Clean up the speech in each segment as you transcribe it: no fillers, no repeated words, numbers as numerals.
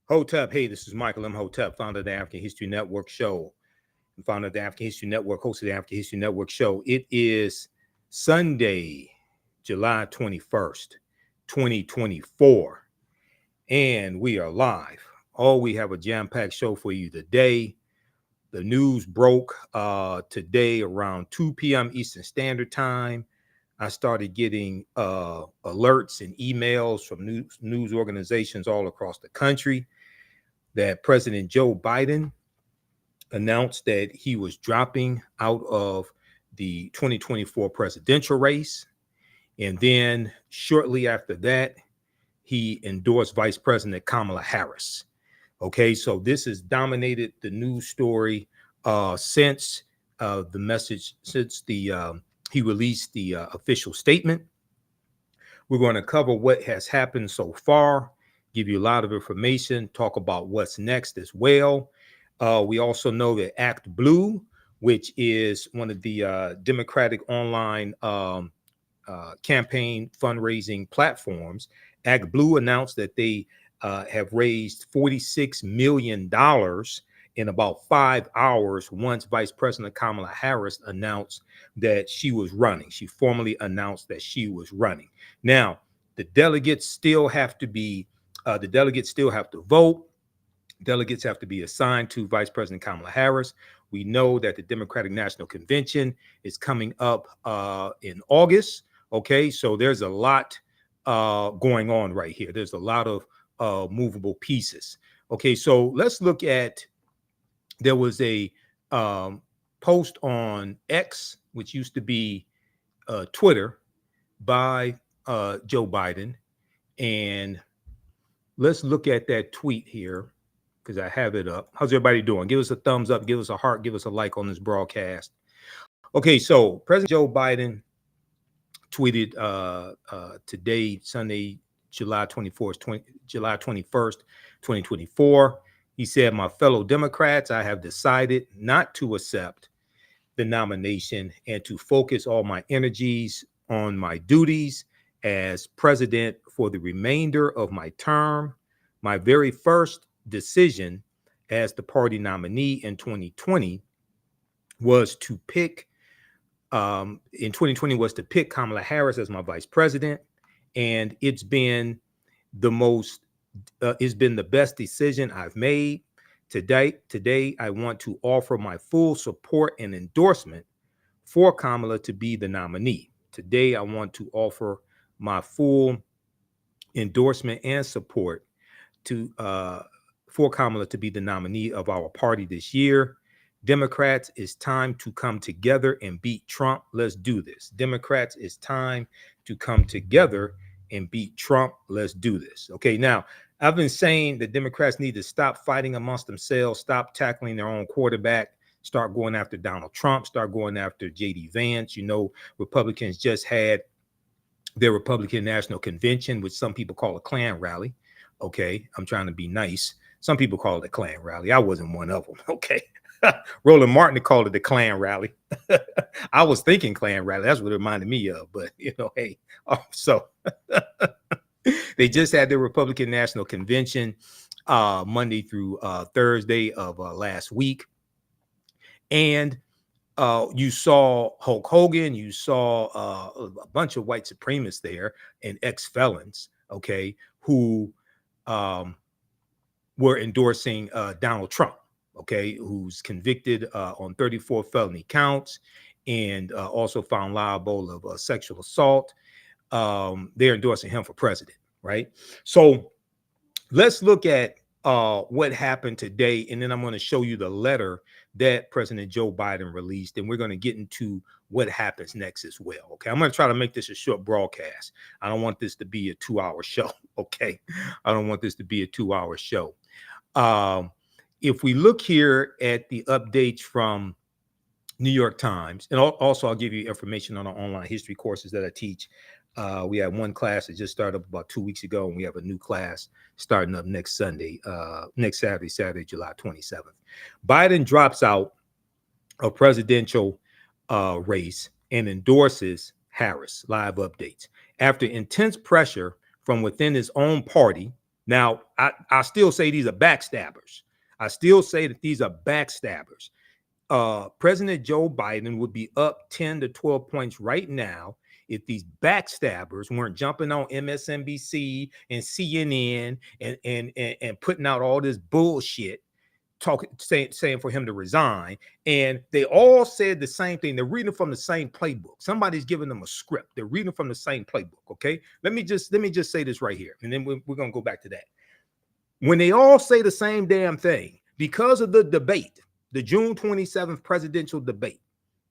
Hotep, hey, this is Michael Imhotep, founder of the African History Network show, and founder of the African History Network, host of the African History Network show. It is Sunday, July 21st, 2024, and we are live. Oh, we have a jam-packed show for you today. The news broke today around 2 p.m. Eastern Standard Time. I started getting alerts and emails from news organizations all across the country that President Joe Biden announced that he was dropping out of the 2024 presidential race. And then shortly after that, he endorsed Vice President Kamala Harris. Okay, so this has dominated the news story since he released the official statement. We're going to cover what has happened so far, give you a lot of information, talk about what's next as well. We also know that Act Blue, which is one of the Democratic online campaign fundraising platforms, Act Blue announced that they have raised $46 million in about 5 hours once Vice President Kamala Harris announced that she was running. She formally announced that she was running. Now, the delegates still have to vote. Delegates have to be assigned to Vice President Kamala Harris. We know that the Democratic National Convention is coming up in August. Okay, so there's a lot going on right here. There's a lot of movable pieces. Okay, so let's look at, there was a post on X, which used to be Twitter, by Joe Biden. And let's look at that tweet here because I have it up. How's everybody doing? Give us a thumbs up, give us a heart, give us a like on this broadcast. Okay, so President Joe Biden tweeted today, Sunday, July 21st, 2024. He said, "My fellow Democrats, I have decided not to accept the nomination and to focus all my energies on my duties as president for the remainder of my term. My very first decision as the party nominee in 2020 was to pick Kamala Harris as my vice president, and it's been the best decision I've made. Today, I want to offer my full support and endorsement for Kamala to be the nominee. Today, I want to offer my full endorsement and support for Kamala to be the nominee of our party this year. Democrats, it's time to come together and beat Trump. Let's do this. Democrats, it's time to come together and beat Trump. Let's do this." Okay, now, I've been saying that Democrats need to stop fighting amongst themselves, stop tackling their own quarterback, start going after Donald Trump, start going after J.D. Vance. You know, Republicans just had their Republican National Convention, which some people call a Klan rally. Okay, I'm trying to be nice. Some people call it a Klan rally. I wasn't one of them. Okay. Roland Martin called it the Klan rally. I was thinking Klan rally. That's what it reminded me of. But, you know, hey, so they just had their Republican National Convention Monday through Thursday of last week. And you saw Hulk Hogan, you saw a bunch of white supremacists there and ex-felons, okay, who were endorsing Donald Trump, okay, who's convicted on 34 felony counts and also found liable of sexual assault. They're endorsing him for president, right? So let's look at what happened today, and then I'm going to show you the letter that President Joe Biden released, and we're going to get into what happens next as well. Okay, I'm going to try to make this a short broadcast. I don't want this to be a 2-hour show. Okay, I don't want this to be a 2-hour show. If we look here at the updates from New York Times, and also I'll give you information on our online history courses that I teach. We have one class that just started up about 2 weeks ago, and we have a new class starting up next Saturday, July 27th. Biden drops out of presidential race and endorses Harris. Live updates. After intense pressure from within his own party, Now, I still say these are backstabbers. I still say that these are backstabbers. President Joe Biden would be up 10 to 12 points right now if these backstabbers weren't jumping on MSNBC and CNN and putting out all this bullshit, saying for him to resign. And they all said the same thing. They're reading from the same playbook. Somebody's giving them a script. They're reading from the same playbook. Okay, let me just say this right here, and then we're gonna go back to that. When they all say the same damn thing, because of the debate, the June 27th presidential debate,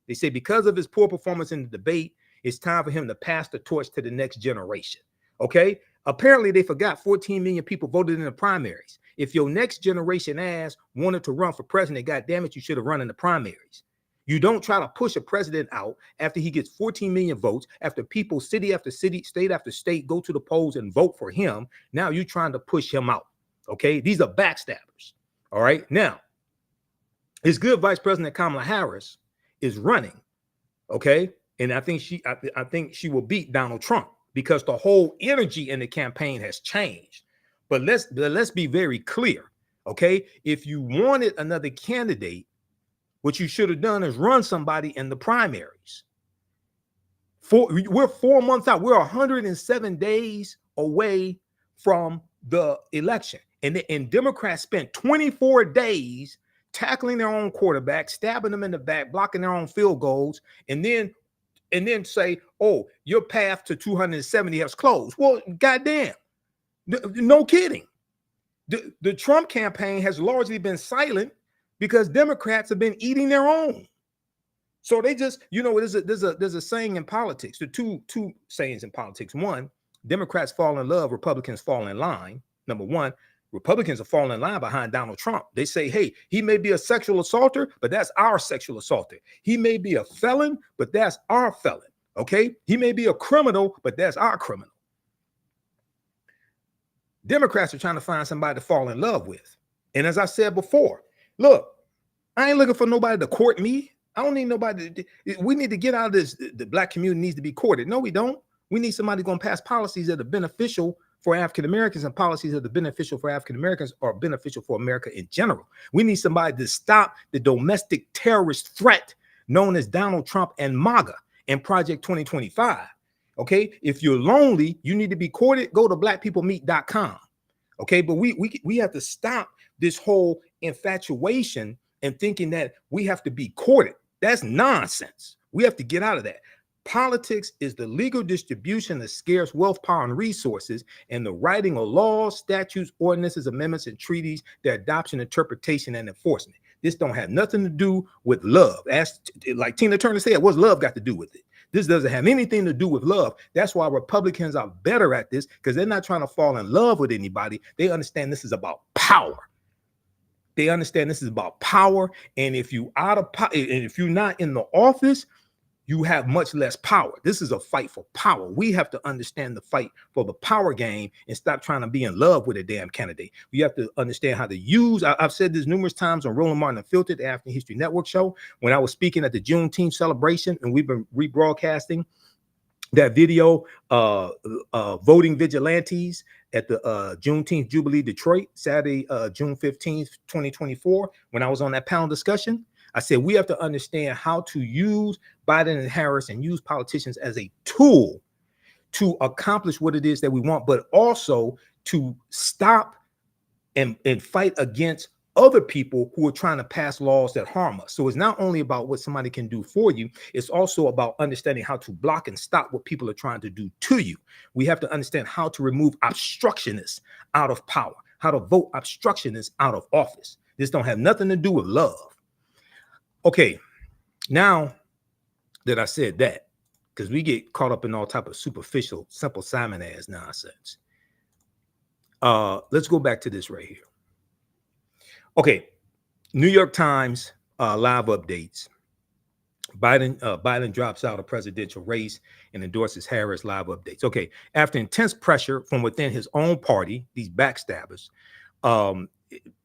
they say because of his poor performance in the debate, it's time for him to pass the torch to the next generation. Okay, apparently they forgot 14 million people voted in the primaries. If your next generation ass wanted to run for president, God damn it, you should have run in the primaries. You don't try to push a president out after he gets 14 million votes, after people, city after city, state after state, go to the polls and vote for him. Now you're trying to push him out. Okay, these are backstabbers. All right, now his good Vice President Kamala Harris is running. Okay, and I think she will beat Donald Trump because the whole energy in the campaign has changed. But let's be very clear. Okay, if you wanted another candidate, what you should have done is run somebody in the primaries. We're 4 months out. We're 107 days away from the election. And Democrats spent 24 days tackling their own quarterback, stabbing them in the back, blocking their own field goals, and then say, oh, your path to 270 has closed. Well, goddamn, no kidding. The Trump campaign has largely been silent because Democrats have been eating their own. So they just, there's a saying in politics, the two sayings in politics. One, Democrats fall in love, Republicans fall in line. Number one, Republicans are falling in line behind Donald Trump. They say, hey, he may be a sexual assaulter, but that's our sexual assaulter. He may be a felon, but that's our felon. Okay? He may be a criminal, but that's our criminal. Democrats are trying to find somebody to fall in love with. And as I said before, look, I ain't looking for nobody to court me. I don't need nobody. We need to get out of this. The black community needs to be courted. No, we don't. We need somebody going to pass policies that are beneficial for African Americans, and policies that are beneficial for African Americans are beneficial for America in general. We need somebody to stop the domestic terrorist threat known as Donald Trump and MAGA and Project 2025. Okay, if you're lonely, you need to be courted. Go to blackpeoplemeet.com. Okay, but we have to stop this whole infatuation and thinking that we have to be courted. That's nonsense. We have to get out of that. Politics is the legal distribution of scarce wealth, power, and resources, and the writing of laws, statutes, ordinances, amendments, and treaties, their adoption, interpretation, and enforcement. This don't have nothing to do with love. Like Tina Turner said, what's love got to do with it? This doesn't have anything to do with love. That's why Republicans are better at this, because they're not trying to fall in love with anybody. They understand this is about power. They understand this is about power. And if you out of power, and if you're not in the office, you have much less power. This is a fight for power. We have to understand the fight for the power game and stop trying to be in love with a damn candidate. We have to understand how to use. I've said this numerous times on Roland Martin Unfiltered, the African History Network show, when I was speaking at the Juneteenth celebration, and we've been rebroadcasting that video, voting vigilantes at the Juneteenth Jubilee Detroit, Saturday, June 15th, 2024, when I was on that panel discussion. I said, we have to understand how to use Biden and Harris and use politicians as a tool to accomplish what it is that we want, but also to stop and fight against other people who are trying to pass laws that harm us. So it's not only about what somebody can do for you, it's also about understanding how to block and stop what people are trying to do to you. We have to understand how to remove obstructionists out of power, how to vote obstructionists out of office. This don't have nothing to do with love. Okay, now that I said that, because we get caught up in all type of superficial, simple Simon ass nonsense. Let's go back to this right here. Okay, New York Times live updates. Biden drops out of presidential race and endorses Harris. Live updates. Okay, after intense pressure from within his own party, these backstabbers,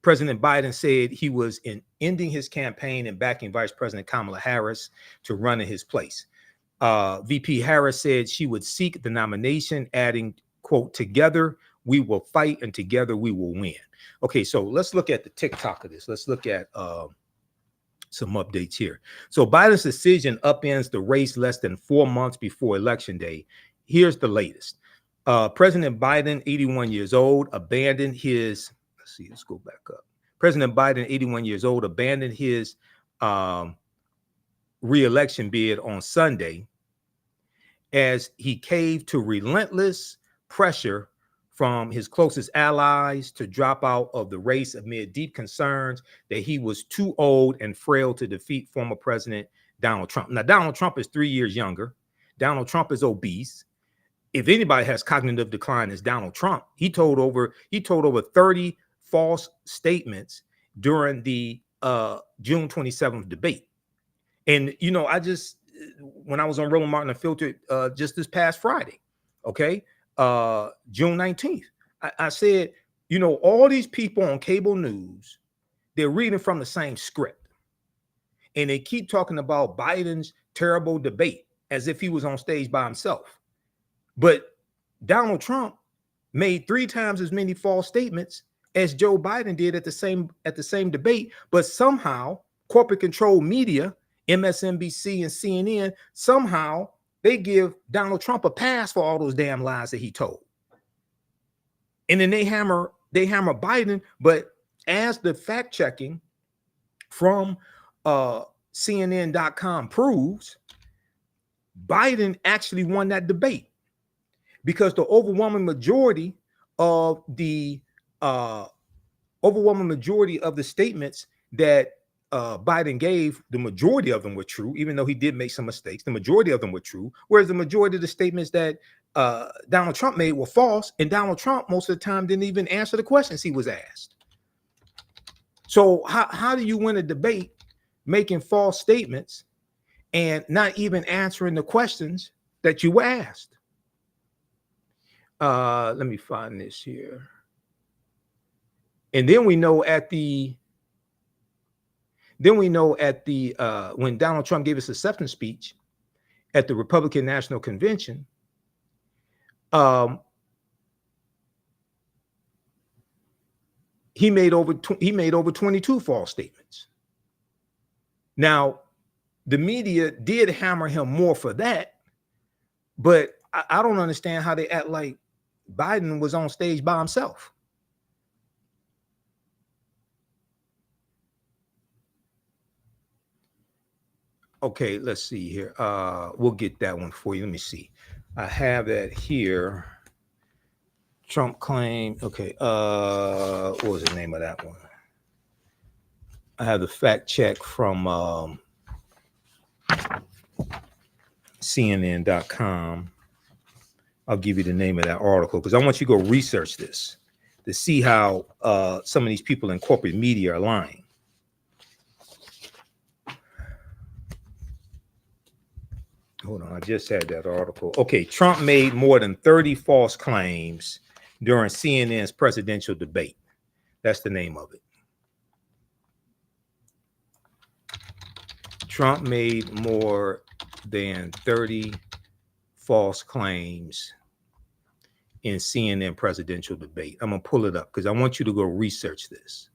President Biden said he was ending his campaign and backing Vice President Kamala Harris to run in his place. VP Harris said she would seek the nomination, adding, quote, together We will fight, and together we will win. Okay, so let's look at the TikTok of this. Let's look at some updates here. So Biden's decision upends the race less than 4 months before Election Day. Here's the latest. President Biden, 81 years old, abandoned his, let's go back up. President Biden, 81 years old, abandoned his re-election bid on Sunday as he caved to relentless pressure from his closest allies to drop out of the race amid deep concerns that he was too old and frail to defeat former President Donald Trump. Now, Donald Trump is 3 years younger. Donald Trump is obese. If anybody has cognitive decline, it's Donald Trump. He told over 30 false statements during the June 27th debate. And, you know, when I was on Roland Martin Unfiltered just this past Friday, okay, June 19th, I said, you know, all these people on cable news, they're reading from the same script. And they keep talking about Biden's terrible debate as if he was on stage by himself. But Donald Trump made 3 times as many false statements as Joe Biden did at the same debate. But somehow corporate controlled media, MSNBC and CNN, somehow they give Donald Trump a pass for all those damn lies that he told. And then they hammer Biden. But as the fact checking from CNN.com proves, Biden actually won that debate because the overwhelming majority of the statements that Biden gave, the majority of them were true, even though he did make some mistakes. The majority of them were true, whereas the majority of the statements that Donald Trump made were false, and Donald Trump most of the time didn't even answer the questions he was asked. So how do you win a debate making false statements and not even answering the questions that you were asked? Let me find this here. And then we know when Donald Trump gave his acceptance speech at the Republican National Convention, he made over 22 false statements. Now, the media did hammer him more for that, but I don't understand how they act like Biden was on stage by himself. Okay, let's see here. We'll get that one for you. Let me see. I have that here. Trump claim. Okay. What was the name of that one? I have the fact check from CNN.com. I'll give you the name of that article because I want you to go research this to see how some of these people in corporate media are lying. Hold on, I just had that article. Okay, Trump made more than 30 false claims during CNN's presidential debate. That's the name of it. Trump made more than 30 false claims in CNN presidential debate. I'm gonna pull it up because I want you to go research this,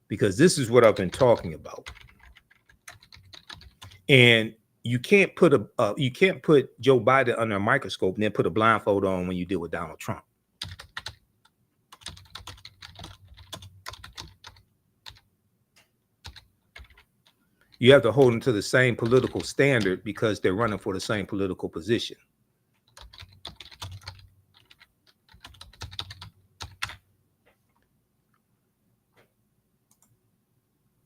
because this is what I've been talking about. And you can't put Joe Biden under a microscope and then put a blindfold on when you deal with Donald Trump. You have to hold them to the same political standard because they're running for the same political position.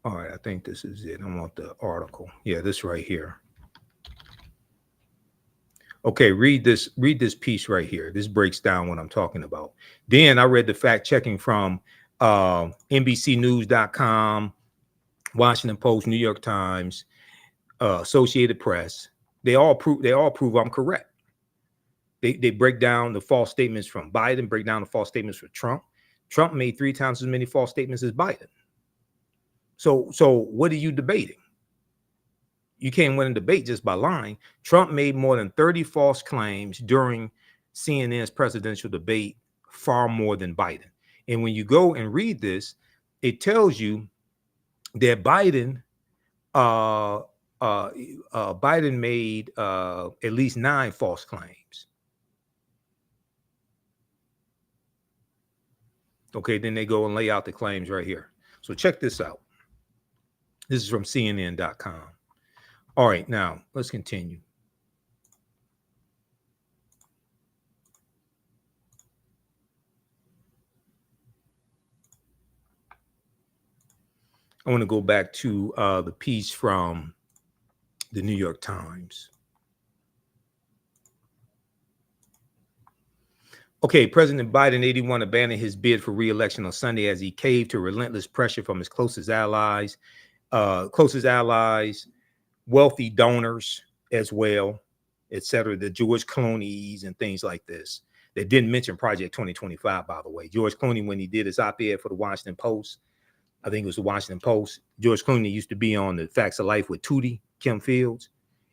All right, I think this is it. I want the article. Yeah, this right here. Okay, read this piece right here. This breaks down what I'm talking about. Then I read the fact checking from NBCnews.com, Washington Post, New York Times, Associated Press. They all prove I'm correct. They break down the false statements from Biden, break down the false statements from Trump. Trump made 3 times as many false statements as Biden. So what are you debating? You can't win a debate just by lying. Trump made more than 30 false claims during CNN's presidential debate far more than Biden. And when you go and read this, it tells you that Biden made at least 9 false claims. Okay, then they go and lay out the claims right here. So check this out. This is from CNN.com. All right, now let's continue. I want to go back to the piece from the New York Times. Okay, President Biden, 81, abandoned his bid for re-election on Sunday as he caved to relentless pressure from his closest allies, wealthy donors as well, etc. The George Clooney's and things like this. They didn't mention Project 2025, by the way. George Clooney, when he did his op-ed for the Washington Post, I think it was the Washington Post, George Clooney used to be on the Facts of Life with Tootie Kim Fields,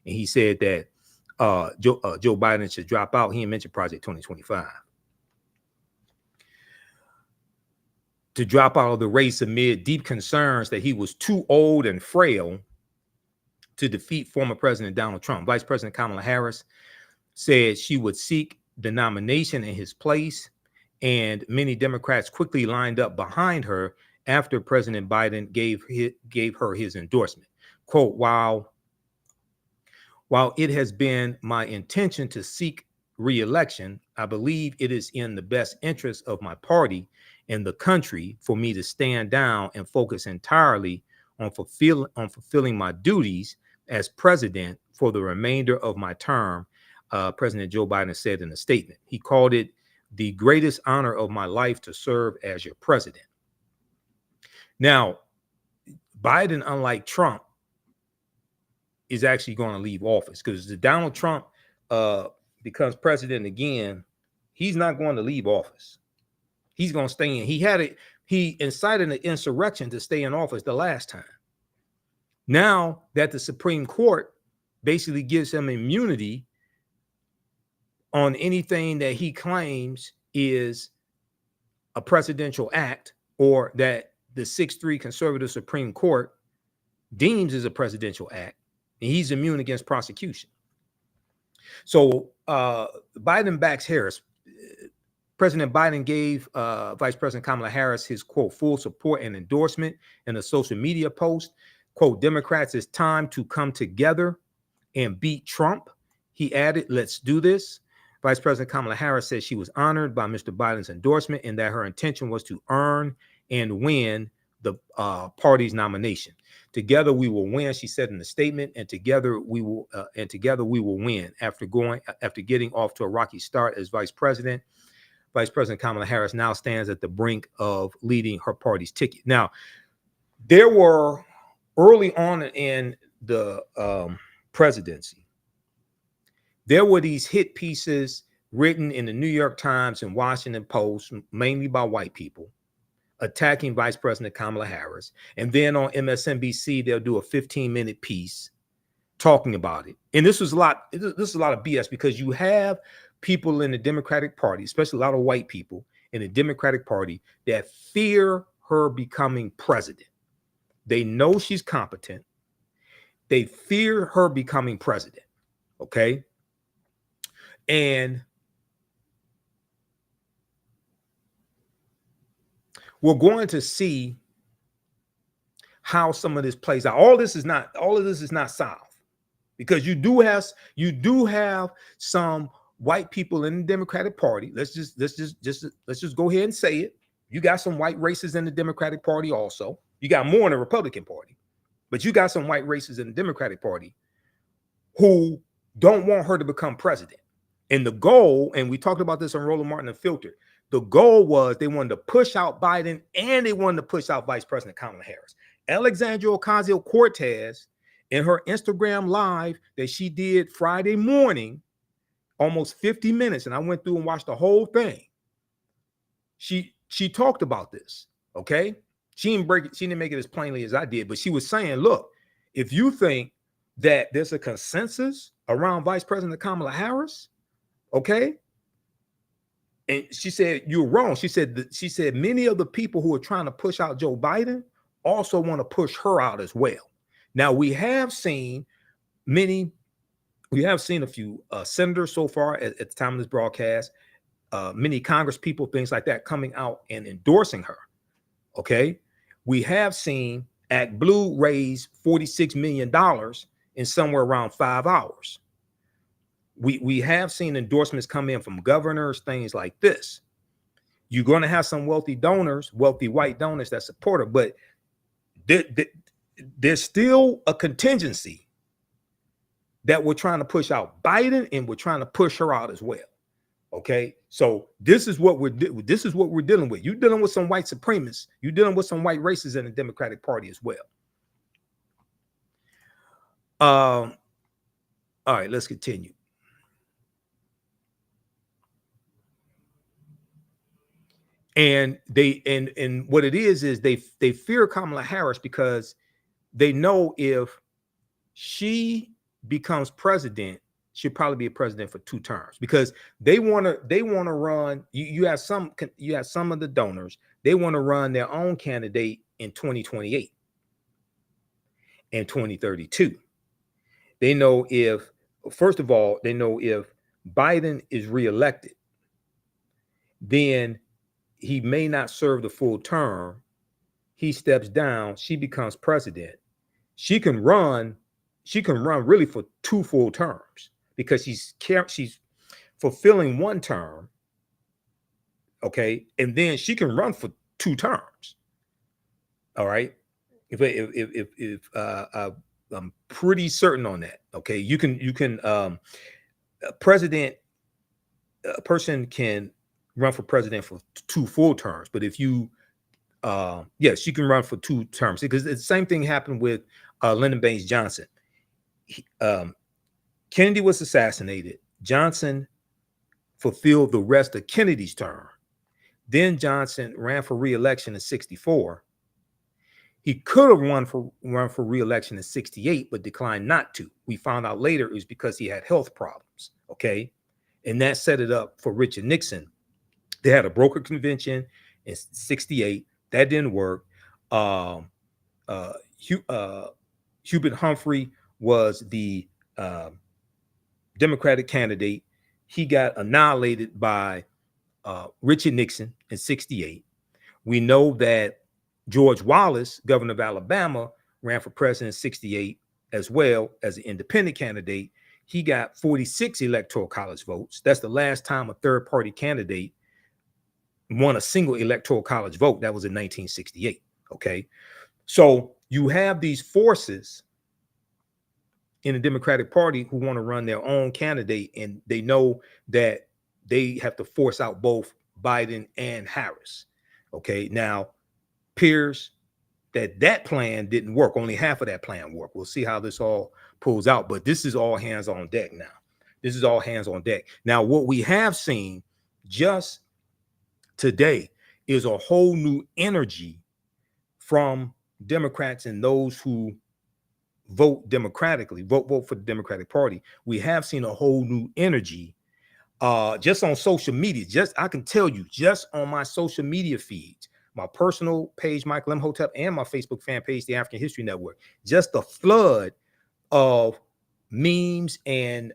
and he said that Joe Biden should drop out. He didn't mention Project 2025. To drop out of the race amid deep concerns that he was too old and frail to defeat former President Donald Trump. Vice President Kamala Harris said she would seek the nomination in his place, and many Democrats quickly lined up behind her after President Biden gave her his endorsement. Quote, while it has been my intention to seek re-election, I believe it is in the best interest of my party and the country for me to stand down and focus entirely on fulfilling my duties as president for the remainder of my term, President Joe Biden said in a statement. He called it the greatest honor of my life to serve as your president. Now, Biden, unlike Trump, is actually going to leave office, because if Donald Trump becomes president again, he's not going to leave office. He's going to stay in. He incited an insurrection to stay in office the last time. Now that the Supreme Court basically gives him immunity on anything that he claims is a presidential act, or that the 6-3 conservative Supreme Court deems as a presidential act, and he's immune against prosecution. So Biden backs Harris. President Biden gave Vice President Kamala Harris his, quote, full support and endorsement in a social media post. Quote, Democrats, it's time to come together and beat Trump. He added, let's do this. Vice President Kamala Harris said she was honored by Mr. Biden's endorsement and that her intention was to earn and win the party's nomination. Together we will win, she said in the statement, and together we will win. After getting off to a rocky start as vice president, Vice President Kamala Harris now stands at the brink of leading her party's ticket. Now, there were early on in the presidency, there were these hit pieces written in the New York Times and Washington Post, mainly by white people, attacking Vice President Kamala Harris. And then on MSNBC, they'll do a 15-minute piece talking about it. And this is a lot of BS, because you have people in the Democratic Party, especially a lot of white people in the Democratic Party, that fear her becoming president. They know she's competent. They fear her becoming president. Okay. And we're going to see how some of this plays out. All of this is not solved, because you do have some white people in the Democratic Party. Let's just go ahead and say it. You got some white races in the Democratic Party also. You got more in the Republican Party, but you got some white races in the Democratic Party who don't want her to become president. And the goal, and we talked about this on Roland Martin Unfiltered, the goal was they wanted to push out Biden and they wanted to push out Vice President Kamala Harris. Alexandria Ocasio-Cortez, in her Instagram live that she did Friday morning, almost 50 minutes, and I went through and watched the whole thing. She talked about this, okay? She didn't make it as plainly as I did, but she was saying, look, if you think that there's a consensus around Vice President Kamala Harris, okay, And she said, you're wrong. She said many of the people who are trying to push out Joe Biden also want to push her out as well. Now, we have seen a few senators so far at the time of this broadcast, many Congress people, things like that, coming out and endorsing her. Okay. We have seen Act Blue raise $46 million in somewhere around 5 hours. We have seen endorsements come in from governors, things like this. You're going to have some wealthy donors, wealthy white donors that support her, but there's still a contingency that we're trying to push out Biden, and we're trying to push her out as well. Okay, so this is what we're dealing with. You're dealing with some white supremacists. You're dealing with some white racists in the Democratic Party as well. All right, let's continue. And what it is they fear Kamala Harris because they know if she becomes president, she'll probably be a president for 2 terms, because they want to run. You have some of the donors, they want to run their own candidate in 2028 and 2032. They know if Biden is reelected, then he may not serve the full term. He steps down, she becomes president. She can run really for 2 full terms because she's fulfilling 1 term. Okay. And then she can run for 2 terms. All right. If I'm pretty certain on that. Okay. You can a person can run for president for 2 full terms, but if you yes, you can run for 2 terms, because the same thing happened with Lyndon Baines Johnson. Kennedy was assassinated. Johnson fulfilled the rest of Kennedy's term. Then Johnson ran for re-election in 64. He could have run for re-election in 68, but declined not to. We found out later it was because he had health problems. Okay. And that set it up for Richard Nixon. They had a broker convention in 68. That didn't work. Hubert Humphrey was the Democratic candidate. He got annihilated by Richard Nixon in 68. We know that George Wallace, governor of Alabama, ran for president in 68 as well as an independent candidate. He got 46 electoral college votes. That's the last time a third-party candidate won a single electoral college vote. That was in 1968. Okay. So you have these forces in the Democratic Party who want to run their own candidate, and they know that they have to force out both Biden and Harris. Okay. Now, appears that plan didn't work. Only half of that plan worked. We'll see how this all pulls out, but this is all hands on deck now. This is all hands on deck. Now, what we have seen just today is a whole new energy from Democrats and those who vote democratically, vote for the Democratic Party. We have seen a whole new energy just on social media. I can tell you, just on my social media feeds, my personal page, Michael Imhotep, and my Facebook fan page, The African History Network, just a flood of memes and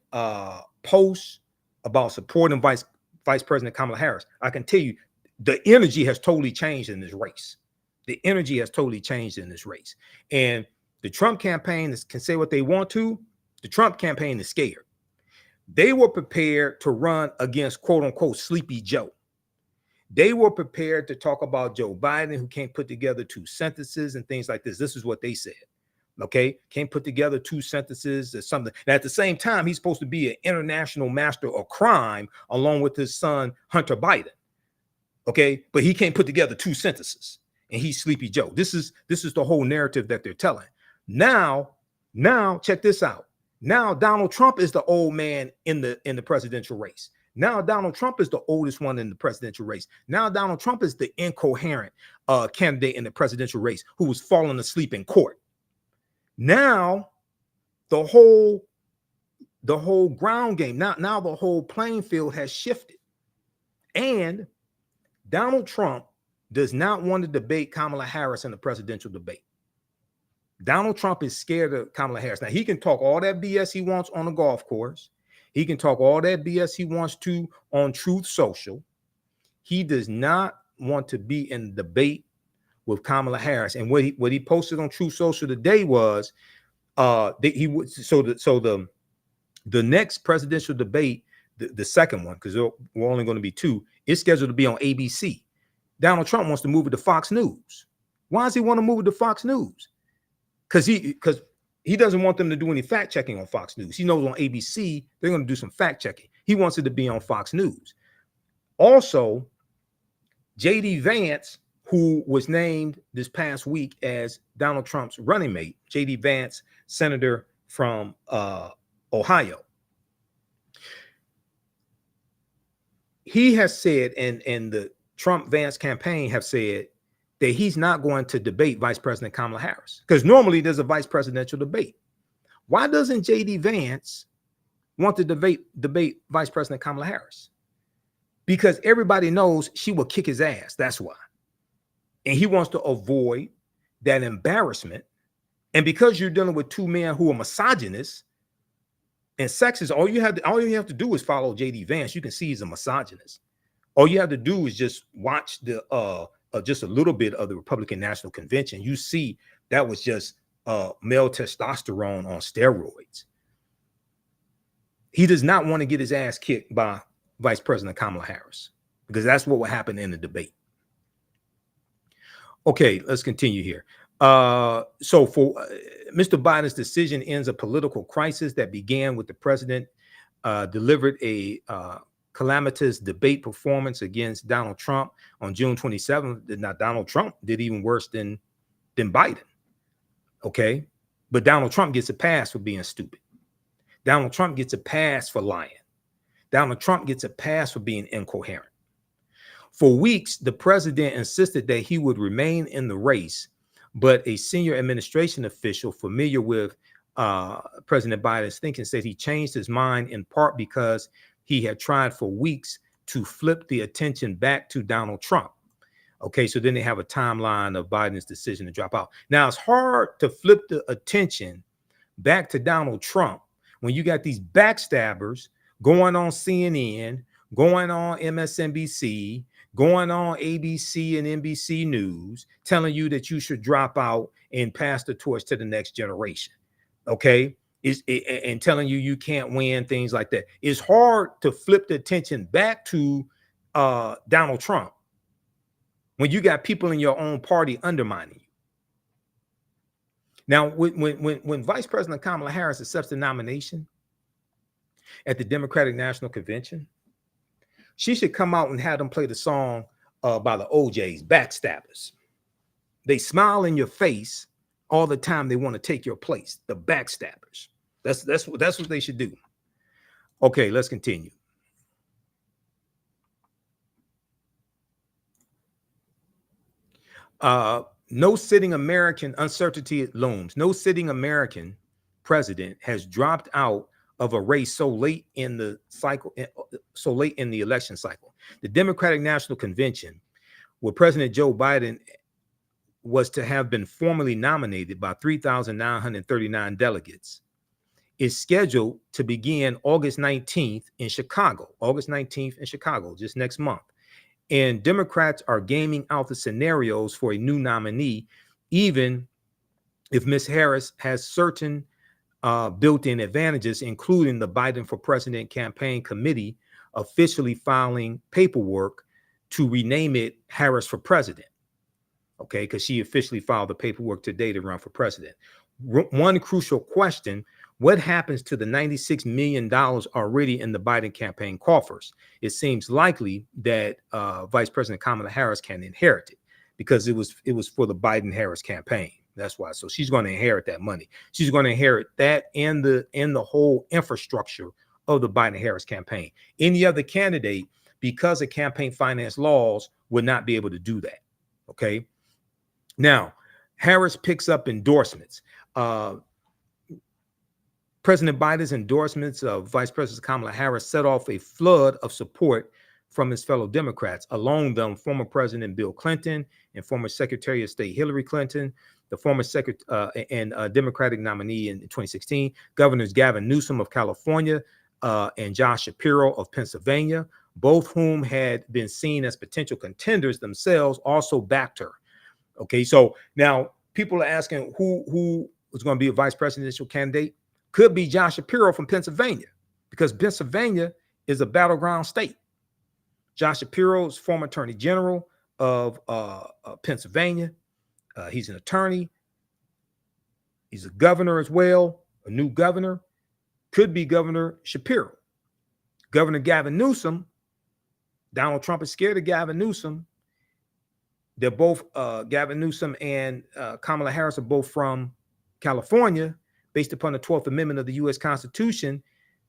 posts about supporting Vice President Kamala Harris. I can tell you, the energy has totally changed in this race. The energy has totally changed in this race. And the Trump campaign can say what they want to. The Trump campaign is scared. They were prepared to run against quote unquote Sleepy Joe. They were prepared to talk about Joe Biden, who can't put together 2 sentences and things like this. This is what they said. Okay. Can't put together 2 sentences or something. Now, at the same time, he's supposed to be an international master of crime along with his son, Hunter Biden. Okay. But he can't put together 2 sentences and he's Sleepy Joe. This is the whole narrative that they're telling. Now check this out. Now Donald Trump is the old man in the presidential race. Now Donald Trump is the oldest one in the presidential race. Now Donald Trump is the incoherent candidate in the presidential race who was falling asleep in court. Now the whole ground game, now the whole playing field has shifted. And Donald Trump does not want to debate Kamala Harris in the presidential debate. Donald Trump is scared of Kamala Harris. Now, he can talk all that BS he wants on the golf course. He can talk all that BS he wants to on Truth Social. He does not want to be in debate with Kamala Harris. And what he posted on Truth Social today was the next presidential debate, the second one, because we're only going to be two, is scheduled to be on ABC. Donald Trump wants to move it to Fox News. Why does he want to move it to Fox News? Because he doesn't want them to do any fact checking on Fox News. He knows on ABC they're going to do some fact checking. He wants it to be on Fox News. Also, J.D. Vance, who was named this past week as Donald Trump's running mate, J.D. Vance, senator from Ohio. He has said, and the Trump-Vance campaign have said, that he's not going to debate Vice President Kamala Harris, because normally there's a vice presidential debate. Why doesn't J.D. Vance want to debate Vice President Kamala Harris? Because everybody knows she will kick his ass. That's why. And he wants to avoid that embarrassment. And because you're dealing with two men who are misogynists and sexist, all you have to do is follow J.D. Vance. You can see he's a misogynist. All you have to do is just watch just a little bit of the Republican National Convention. You see that was just male testosterone on steroids. He does not want to get his ass kicked by Vice President Kamala Harris, because that's what will happen in the debate. Okay, let's continue here. So for Mr. Biden's decision ends a political crisis that began with the president delivered a calamitous debate performance against Donald Trump on June 27th. Now, Donald Trump did even worse than Biden. Okay, but Donald Trump gets a pass for being stupid. Donald Trump gets a pass for lying. Donald Trump gets a pass for being incoherent. For weeks, the president insisted that he would remain in the race, but a senior administration official familiar with President Biden's thinking said he changed his mind in part because he had tried for weeks to flip the attention back to Donald Trump. Okay, so then they have a timeline of Biden's decision to drop out. Now, it's hard to flip the attention back to Donald Trump when you got these backstabbers going on CNN, going on MSNBC, going on ABC and NBC News, telling you that you should drop out and pass the torch to the next generation. Okay, and telling you can't win, things like that. It's hard to flip the attention back to Donald Trump when you got people in your own party undermining you. Now, when Vice President Kamala Harris accepts the nomination at the Democratic National Convention, she should come out and have them play the song by the OJs, Backstabbers. They smile in your face all the time. They want to take your place, the backstabbers. That's what they should do. Okay, let's continue. No sitting American, uncertainty looms. No sitting American president has dropped out of a race so late in the cycle, so late in the election cycle. The Democratic National Convention, where President Joe Biden was to have been formally nominated by 3,939 delegates, is scheduled to begin August 19th in Chicago. August 19th in Chicago, just next month. And Democrats are gaming out the scenarios for a new nominee, even if Ms. Harris has certain built-in advantages, including the Biden for President campaign committee officially filing paperwork to rename it Harris for President. Okay, because she officially filed the paperwork today to run for president. One crucial question: what happens to the $96 million already in the Biden campaign coffers? It seems likely that Vice President Kamala Harris can inherit it, because it was for the Biden-Harris campaign. That's why. So she's going to inherit that money. She's going to inherit that and the whole infrastructure of the Biden-Harris campaign. Any other candidate, because of campaign finance laws, would not be able to do that. Okay. Now, Harris picks up endorsements. President Biden's endorsements of Vice President Kamala Harris set off a flood of support from his fellow Democrats, among them former President Bill Clinton and former Secretary of State Hillary Clinton, the former Democratic nominee in 2016, Governors Gavin Newsom of California and Josh Shapiro of Pennsylvania, both whom had been seen as potential contenders themselves, also backed her. Okay, so now people are asking who was going to be a vice presidential candidate. Could be Josh Shapiro from Pennsylvania, because Pennsylvania is a battleground state. Josh Shapiro is former attorney general of Pennsylvania. He's an attorney. He's a governor as well, a new governor. Could be Governor Shapiro. Governor Gavin Newsom, Donald Trump is scared of Gavin Newsom. They're both, Gavin Newsom and Kamala Harris are both from California. Based upon the 12th Amendment of the U.S. Constitution,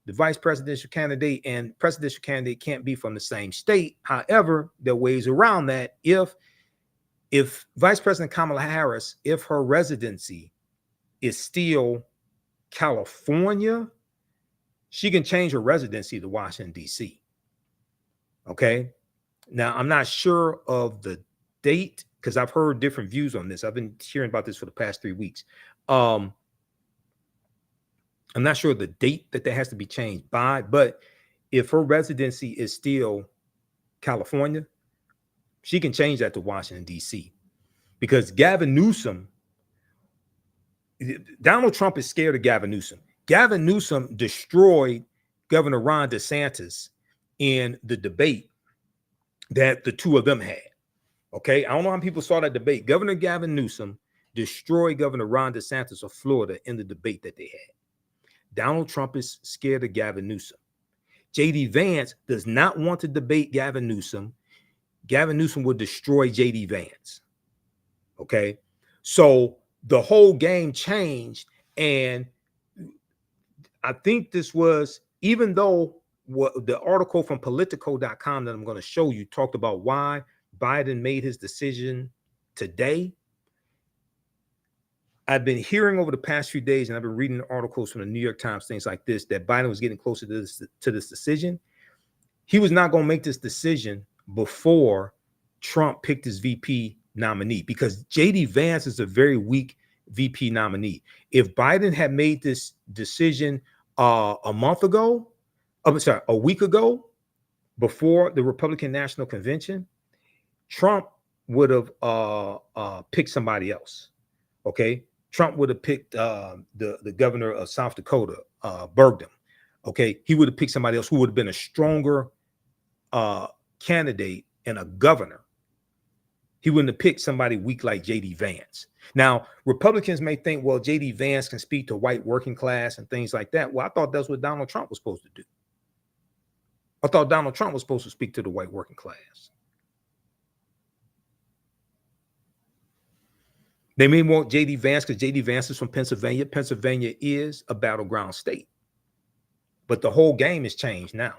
the vice presidential candidate and presidential candidate can't be from the same state. However, there are ways around that. If Vice President Kamala Harris, if her residency is still California, she can change her residency to Washington, D.C. Okay. Now, I'm not sure of the date because I've heard different views on this. I've been hearing about this for the past 3 weeks. I'm not sure the date that has to be changed by, but if her residency is still California, she can change that to Washington, D.C. Because Gavin Newsom, Donald Trump is scared of Gavin Newsom. Gavin Newsom destroyed Governor Ron DeSantis in the debate that the two of them had. Okay, I don't know how people saw that debate. Governor Gavin Newsom destroyed Governor Ron DeSantis of Florida in the debate that they had. Donald Trump is scared of Gavin Newsom. J.D. Vance does not want to debate Gavin Newsom. Gavin Newsom would destroy J.D. Vance. Okay, so the whole game changed, and I think this was, even though what the article from Politico.com that I'm going to show you talked about why Biden made his decision today. I've been hearing over the past few days, and I've been reading articles from the New York Times, things like this, that Biden was getting closer to this decision. He was not going to make this decision before Trump picked his VP nominee, because J.D. Vance is a very weak VP nominee. If Biden had made this decision a week ago, before the Republican National Convention, Trump would have picked somebody else. Okay, Trump would have picked the governor of South Dakota, Bergdam. Okay, he would have picked somebody else who would have been a stronger candidate and a governor. He wouldn't have picked somebody weak like J.D. Vance. Now, Republicans may think, well, J.D. Vance can speak to white working class and things like that. Well, I thought that's what Donald Trump was supposed to do. I thought Donald Trump was supposed to speak to the white working class. They may want J.D. Vance because J.D. Vance is from Pennsylvania. Pennsylvania is a battleground state. But the whole game has changed now.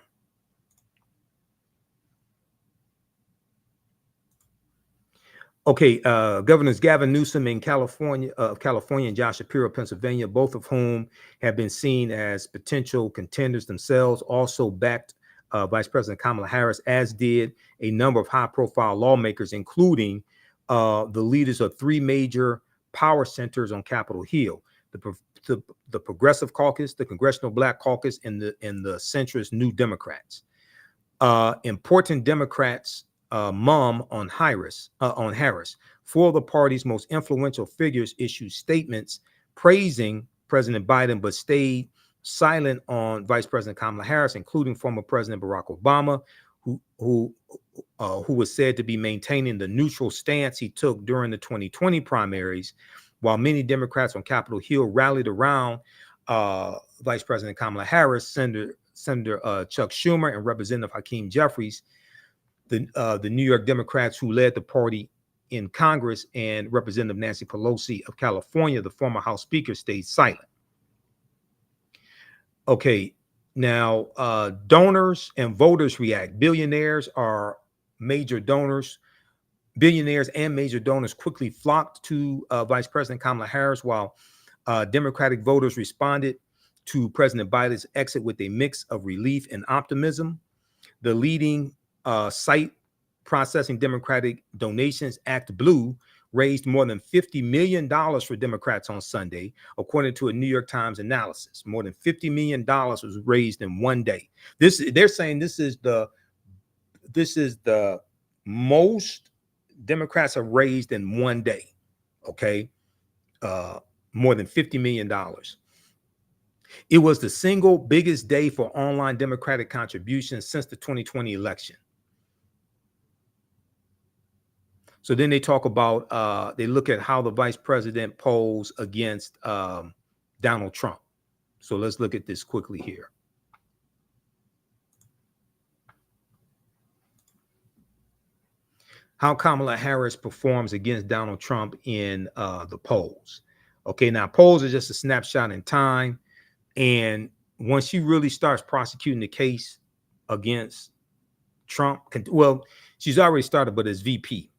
Okay, Governors Gavin Newsom in California, and Josh Shapiro, Pennsylvania, both of whom have been seen as potential contenders themselves, also backed Vice President Kamala Harris, as did a number of high-profile lawmakers, including the leaders of three major power centers on Capitol Hill: the Progressive Caucus, the Congressional Black Caucus, and the centrist New Democrats. Important Democrats mum on Harris. Four of the party's most influential figures issued statements praising President Biden, but stayed silent on Vice President Kamala Harris, including former President Barack Obama, who was said to be maintaining the neutral stance he took during the 2020 primaries, while many Democrats on Capitol Hill rallied around Vice President Kamala Harris. Senator Chuck Schumer and Representative Hakeem Jeffries, the New York Democrats who led the party in Congress, and Representative Nancy Pelosi of California, the former House Speaker, stayed silent. Okay, now donors and voters react. Billionaires are major donors. Billionaires and major donors quickly flocked to Vice President Kamala Harris, while Democratic voters responded to President Biden's exit with a mix of relief and optimism. The leading Site Processing Democratic Donations Act Blue raised more than $50 million for Democrats on Sunday, according to a New York Times analysis. More than $50 million was raised in one day. They're saying this is the most Democrats have raised in one day. Okay. More than $50 million. It was the single biggest day for online Democratic contributions since the 2020 election. So then they talk about, they look at how the vice president polls against Donald Trump. So let's look at this quickly here. How Kamala Harris performs against Donald Trump in the polls. Okay, now polls are just a snapshot in time. And once she really starts prosecuting the case against Trump, well, she's already started, but as VP.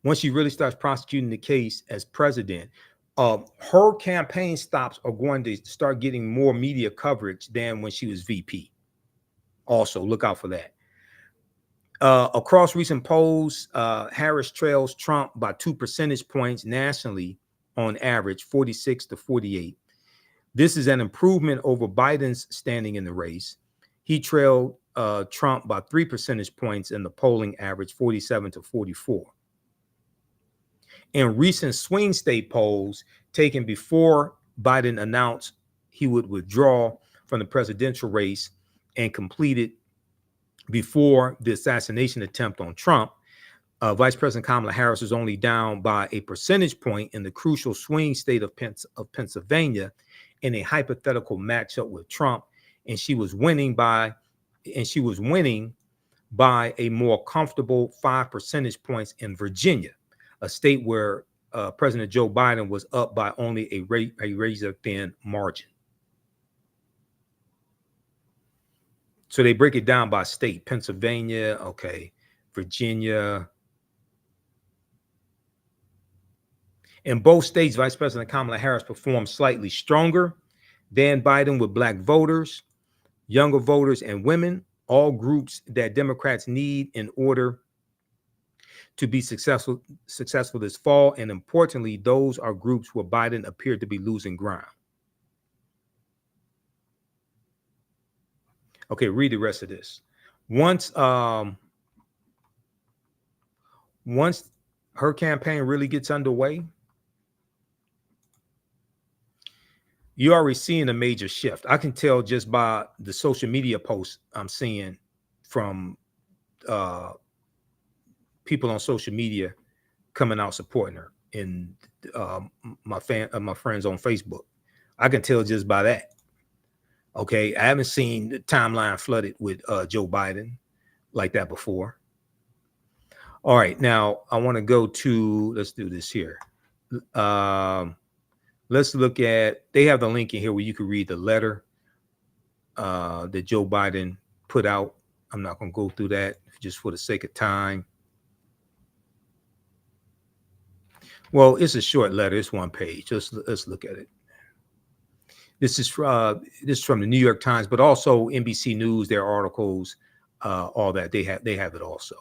Once she really starts prosecuting the case as president, her campaign stops are going to start getting more media coverage than when she was VP. Also, look out for that. Across recent polls, Harris trails Trump by 2 percentage points nationally on average, 46 to 48. This is an improvement over Biden's standing in the race. He trailed Trump by 3 percentage points in the polling average, 47 to 44. In recent swing state polls taken before Biden announced he would withdraw from the presidential race and completed before the assassination attempt on Trump, Vice President Kamala Harris is only down by a percentage point in the crucial swing state of Pennsylvania in a hypothetical matchup with Trump, and she was winning by a more comfortable 5 percentage points in Virginia, a state where President Joe Biden was up by only a razor-thin margin. So they break it down by state. Pennsylvania, okay, Virginia. In both states, Vice President Kamala Harris performed slightly stronger than Biden with Black voters, younger voters, and women, all groups that Democrats need in order to be successful this fall. And importantly, those are groups where Biden appeared to be losing ground. Okay, read the rest of this. Once her campaign really gets underway, you're already seeing a major shift. I can tell just by the social media posts I'm seeing from people on social media coming out supporting her, and my friends on Facebook. I can tell just by that. Okay, I haven't seen the timeline flooded with Joe Biden like that before. All right, now I want to go to, let's do this here. Let's look at, they have the link in here where you can read the letter that Joe Biden put out. I'm not going to go through that just for the sake of time. Well, it's a short letter. It's one page. Let's look at it. This is from the New York Times, but also NBC News, their articles, all that. They have it also.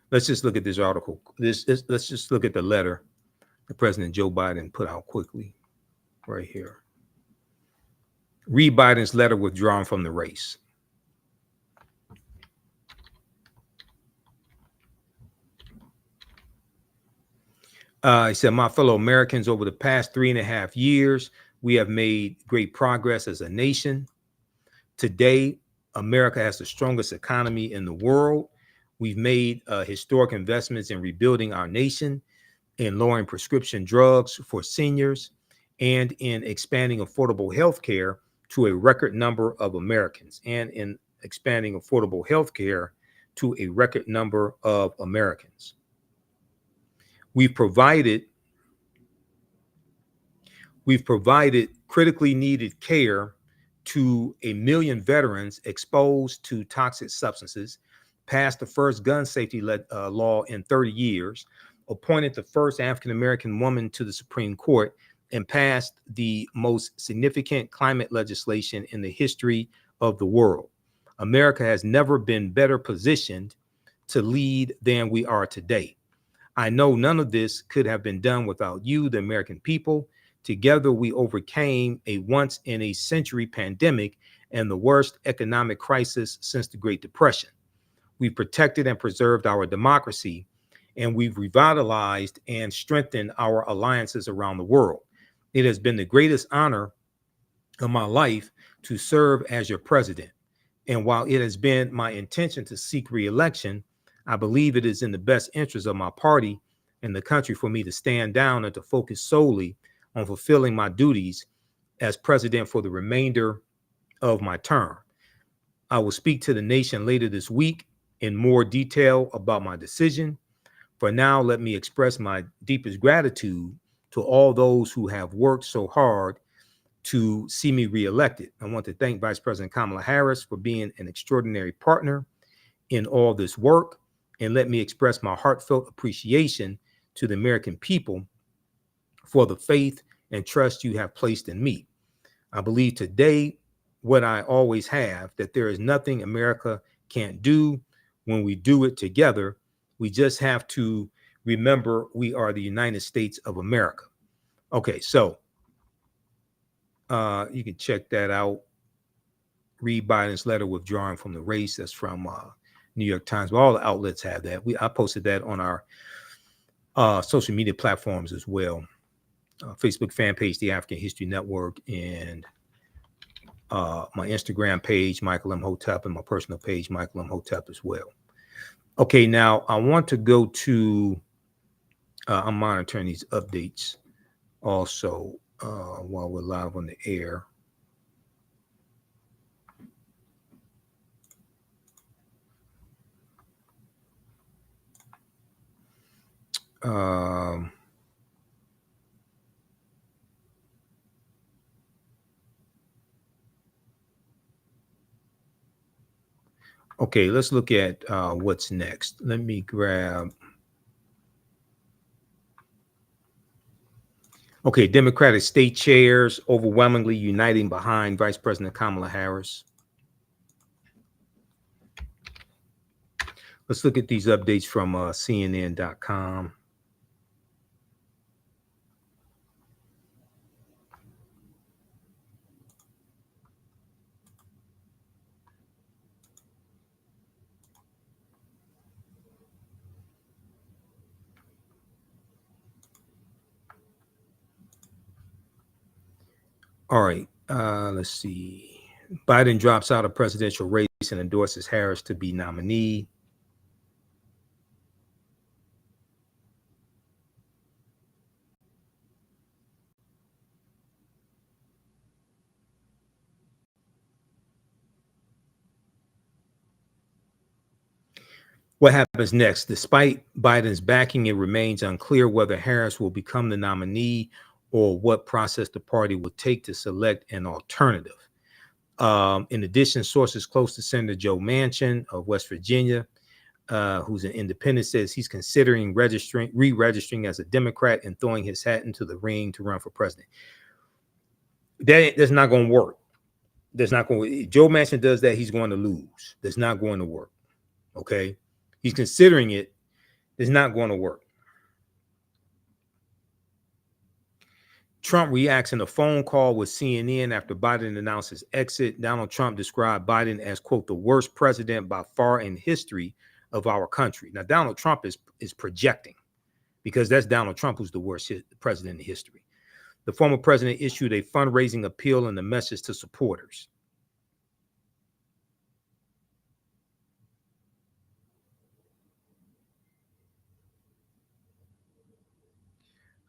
Let's just look at this article. Let's just look at the letter that President Joe Biden put out quickly right here. Read Biden's letter withdrawn from the race. He said, my fellow Americans, over the past 3.5 years, we have made great progress as a nation. Today, America has the strongest economy in the world. We've made historic investments in rebuilding our nation, in lowering prescription drugs for seniors, and in expanding affordable health care to a record number of Americans, We've provided critically needed care to 1 million veterans exposed to toxic substances, passed the first gun safety law in 30 years, appointed the first African-American woman to the Supreme Court, and passed the most significant climate legislation in the history of the world. America has never been better positioned to lead than we are today. I know none of this could have been done without you, the American people. Together, we overcame a once in a century pandemic and the worst economic crisis since the Great Depression. We've protected and preserved our democracy, and we've revitalized and strengthened our alliances around the world. It has been the greatest honor of my life to serve as your president. And while it has been my intention to seek re-election, I believe it is in the best interest of my party and the country for me to stand down and to focus solely on fulfilling my duties as president for the remainder of my term. I will speak to the nation later this week in more detail about my decision. For now, let me express my deepest gratitude to all those who have worked so hard to see me reelected. I want to thank Vice President Kamala Harris for being an extraordinary partner in all this work. And let me express my heartfelt appreciation to the American people for the faith and trust you have placed in me. I believe today, what I always have, that there is nothing America can't do when we do it together. We just have to remember we are the United States of America. Okay, so you can check that out. Read Biden's letter withdrawing from the race. That's from New York Times. But all the outlets have that. I posted that on our social media platforms as well. Facebook fan page, The African History Network, and my Instagram page, Michael Imhotep, and my personal page, Michael Imhotep as well. Okay, now I want to go to, I'm monitoring these updates also while we're live on the air. Okay, let's look at what's next. Let me grab. Okay, Democratic state chairs overwhelmingly uniting behind Vice President Kamala Harris. Let's look at these updates from CNN.com. All right, let's see. Biden drops out of presidential race and endorses Harris to be nominee. What happens next? Despite Biden's backing, it remains unclear whether Harris will become the nominee or what process the party will take to select an alternative. In addition, sources close to Senator Joe Manchin of West Virginia, who's an independent, says he's considering re-registering as a Democrat and throwing his hat into the ring to run for president. That's not going to work. That's not going. If Joe Manchin does that, he's going to lose. That's not going to work. Okay, he's considering it. It's not going to work. Trump reacts in a phone call with CNN after Biden announced his exit. Donald Trump described Biden as, quote, the worst president by far in history of our country. Now, Donald Trump is projecting, because that's Donald Trump who's the worst president in history. The former president issued a fundraising appeal and a message to supporters.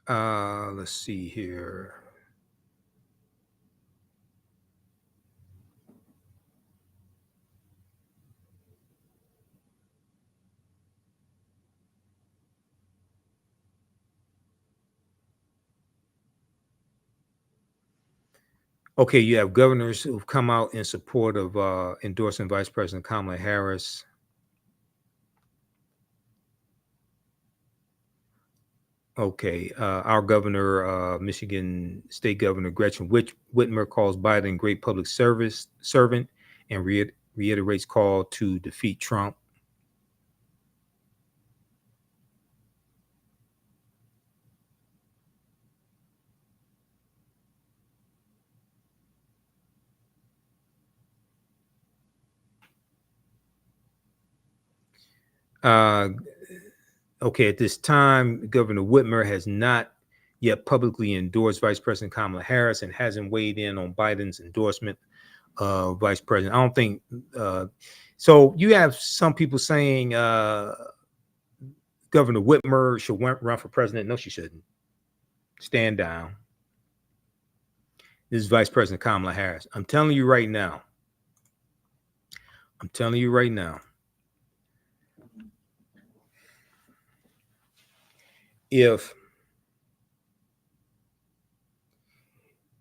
Let's see here. Okay, you have governors who've come out in support of endorsing Vice President Kamala Harris. Okay, our governor, Michigan State Governor Gretchen Whitmer, calls Biden great public service servant and reiterates call to defeat Trump. Uh, okay, at this time, Governor Whitmer has not yet publicly endorsed Vice President Kamala Harris and hasn't weighed in on Biden's endorsement of Vice President. I don't think so. You have some people saying Governor Whitmer should run for president. No, she shouldn't. Stand down. This is Vice President Kamala Harris. I'm telling you right now. If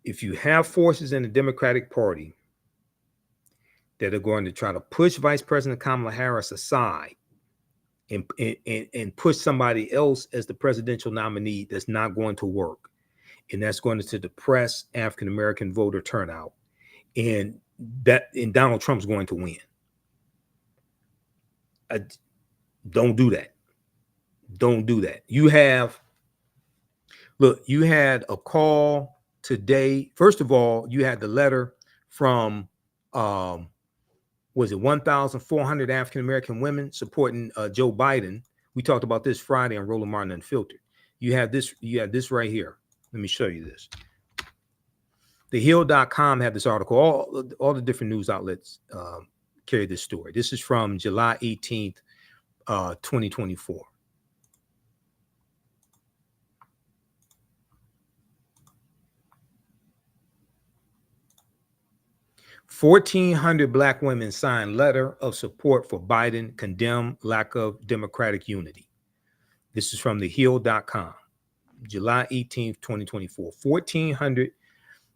you have forces in the Democratic Party that are going to try to push Vice President Kamala Harris aside and push somebody else as the presidential nominee, that's not going to work. And that's going to depress African American voter turnout. And Donald Trump's going to win. Don't do that. Don't do that. You had a call today. First of all, you had the letter from was it 1,400 African American women supporting Joe Biden. We talked about this Friday on Roland Martin Unfiltered. You have this right here. Let me show you this. TheHill.com had this article. All the different news outlets carry this story. This is from July 18th, 2024. "1,400 Black women signed letter of support for Biden, condemn lack of Democratic unity." This is from TheHill.com, July 18th, 2024. 1,400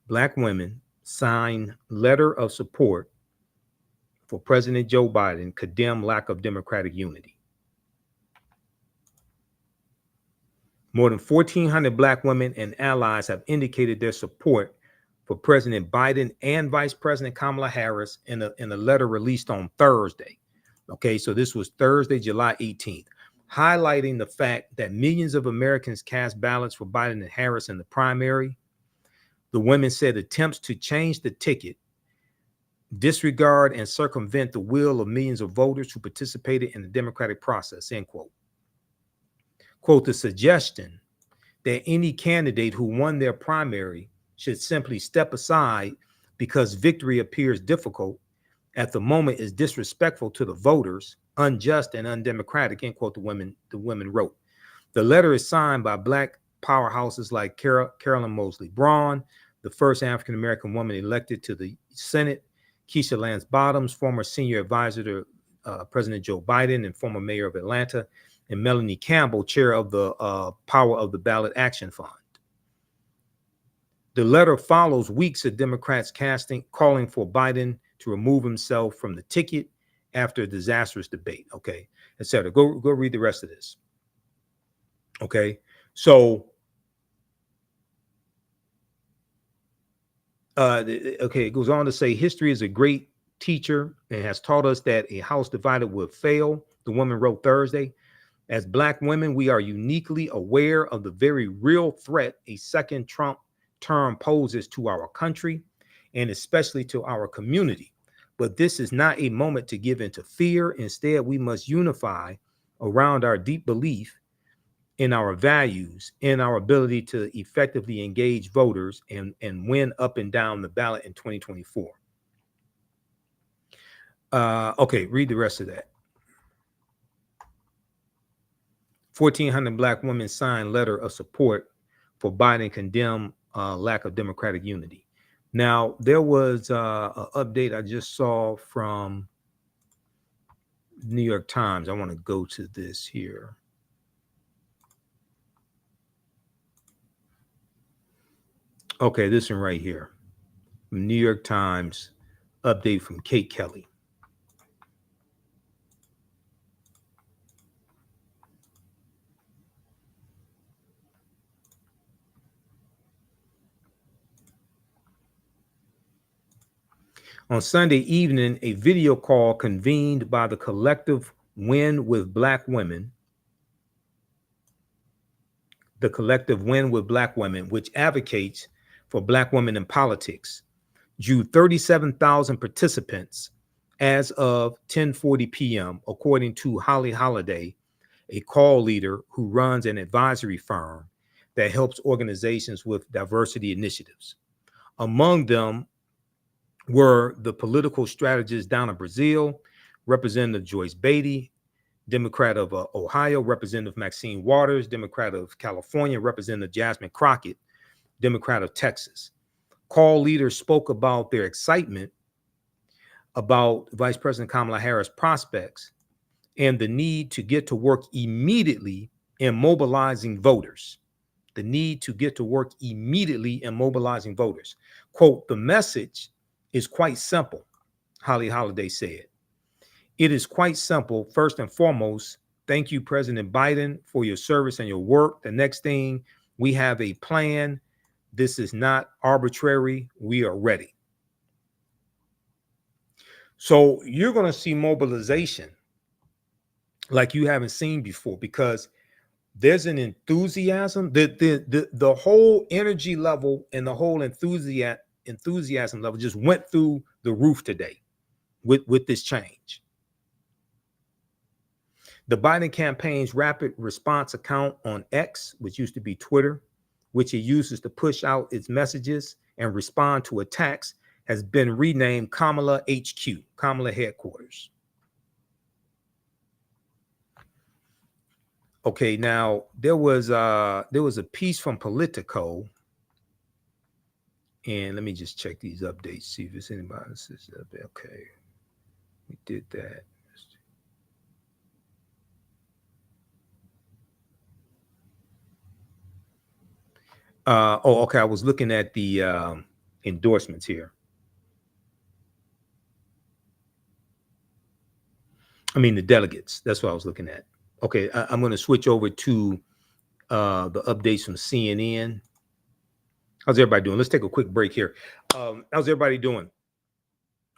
Black women signed letter of support for President Joe Biden, condemn lack of Democratic unity. More than 1,400 Black women and allies have indicated their support for President Biden and Vice President Kamala Harris in a letter released on Thursday. Okay, so this was Thursday, July 18th, highlighting the fact that millions of Americans cast ballots for Biden and Harris in the primary. The women said attempts to change the ticket, disregard and circumvent the will of millions of voters who participated in the democratic process, end quote. Quote, the suggestion that any candidate who won their primary should simply step aside because victory appears difficult at the moment is disrespectful to the voters, unjust and undemocratic, end quote, the women wrote. The letter is signed by Black powerhouses like Carolyn Mosley Braun, the first African-American woman elected to the Senate, Keisha Lance Bottoms, former senior advisor to President Joe Biden and former mayor of Atlanta, and Melanie Campbell, chair of the Power of the Ballot Action Fund. The letter follows weeks of Democrats calling for Biden to remove himself from the ticket after a disastrous debate, okay, et cetera. Go read the rest of this. Okay, so it goes on to say, history is a great teacher and has taught us that a house divided will fail, the woman wrote Thursday. As Black women, we are uniquely aware of the very real threat a second Trump term poses to our country and especially to our community. But this is not a moment to give into fear. Instead, we must unify around our deep belief in our values, in our ability to effectively engage voters and win up and down the ballot in 2024. Okay, read the rest of that. 1,400 Black women signed letter of support for Biden, condemn lack of Democratic unity. Now, there was an update I just saw from New York Times. I want to go to this here. Okay, this one right here. New York Times update from Kate Kelly. On Sunday evening, a video call convened by the collective Win with Black Women, which advocates for Black women in politics, drew 37,000 participants as of 10:40 p.m., according to Holly Holiday, a call leader who runs an advisory firm that helps organizations with diversity initiatives. Among them were the political strategist down in Brazil, Representative Joyce Beatty, Democrat of Ohio, Representative Maxine Waters, Democrat of California, Representative Jasmine Crockett, Democrat of Texas. Call leaders spoke about their excitement about Vice President Kamala Harris' prospects and the need to get to work immediately in mobilizing voters. The need to get to work immediately in mobilizing voters. Quote, the message is quite simple, Holly Holiday said. It is quite simple. First and foremost, thank you, President Biden, for your service and your work. The next thing, we have a plan. This is not arbitrary. We are ready. So you're going to see mobilization like you haven't seen before, because there's an enthusiasm. The whole energy level and the whole enthusiasm level just went through the roof today with this change. The Biden campaign's rapid response account on X, which used to be Twitter, which it uses to push out its messages and respond to attacks, has been renamed Kamala HQ, Kamala headquarters. Okay, now there was a piece from Politico, and let me just check these updates, see if it's anybody that says that. Okay, we did that. Okay. I was looking at the endorsements here. I mean, the delegates. That's what I was looking at. Okay, I'm going to switch over to the updates from CNN. How's everybody doing? Let's take a quick break here. How's everybody doing?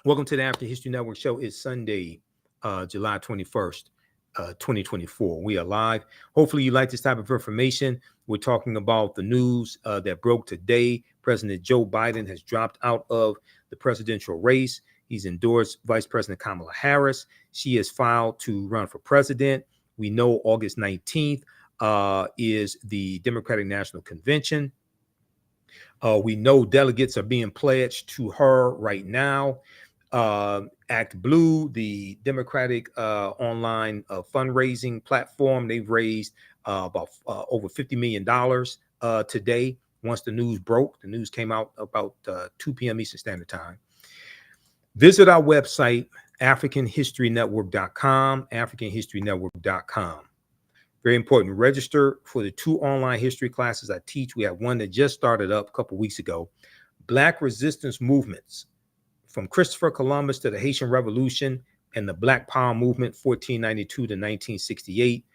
Welcome to the African History Network show. It's Sunday, July 21st, 2024. We are live. Hopefully you like this type of information. We're talking about the news that broke today. President Joe Biden has dropped out of the presidential race. He's endorsed Vice President Kamala Harris. She has filed to run for president. We know August 19th is the Democratic National Convention. We know delegates are being pledged to her right now. Act Blue, the Democratic online fundraising platform, they've raised about over $50 million today. Once the news broke, the news came out about 2 p.m. Eastern Standard Time. Visit our website, AfricanHistoryNetwork.com, AfricanHistoryNetwork.com. Very important. Register for the 2 online history classes I teach. We have one that just started up a couple weeks ago. Black resistance movements, from Christopher Columbus to the Haitian Revolution and the Black Power movement, 1492 to 1968.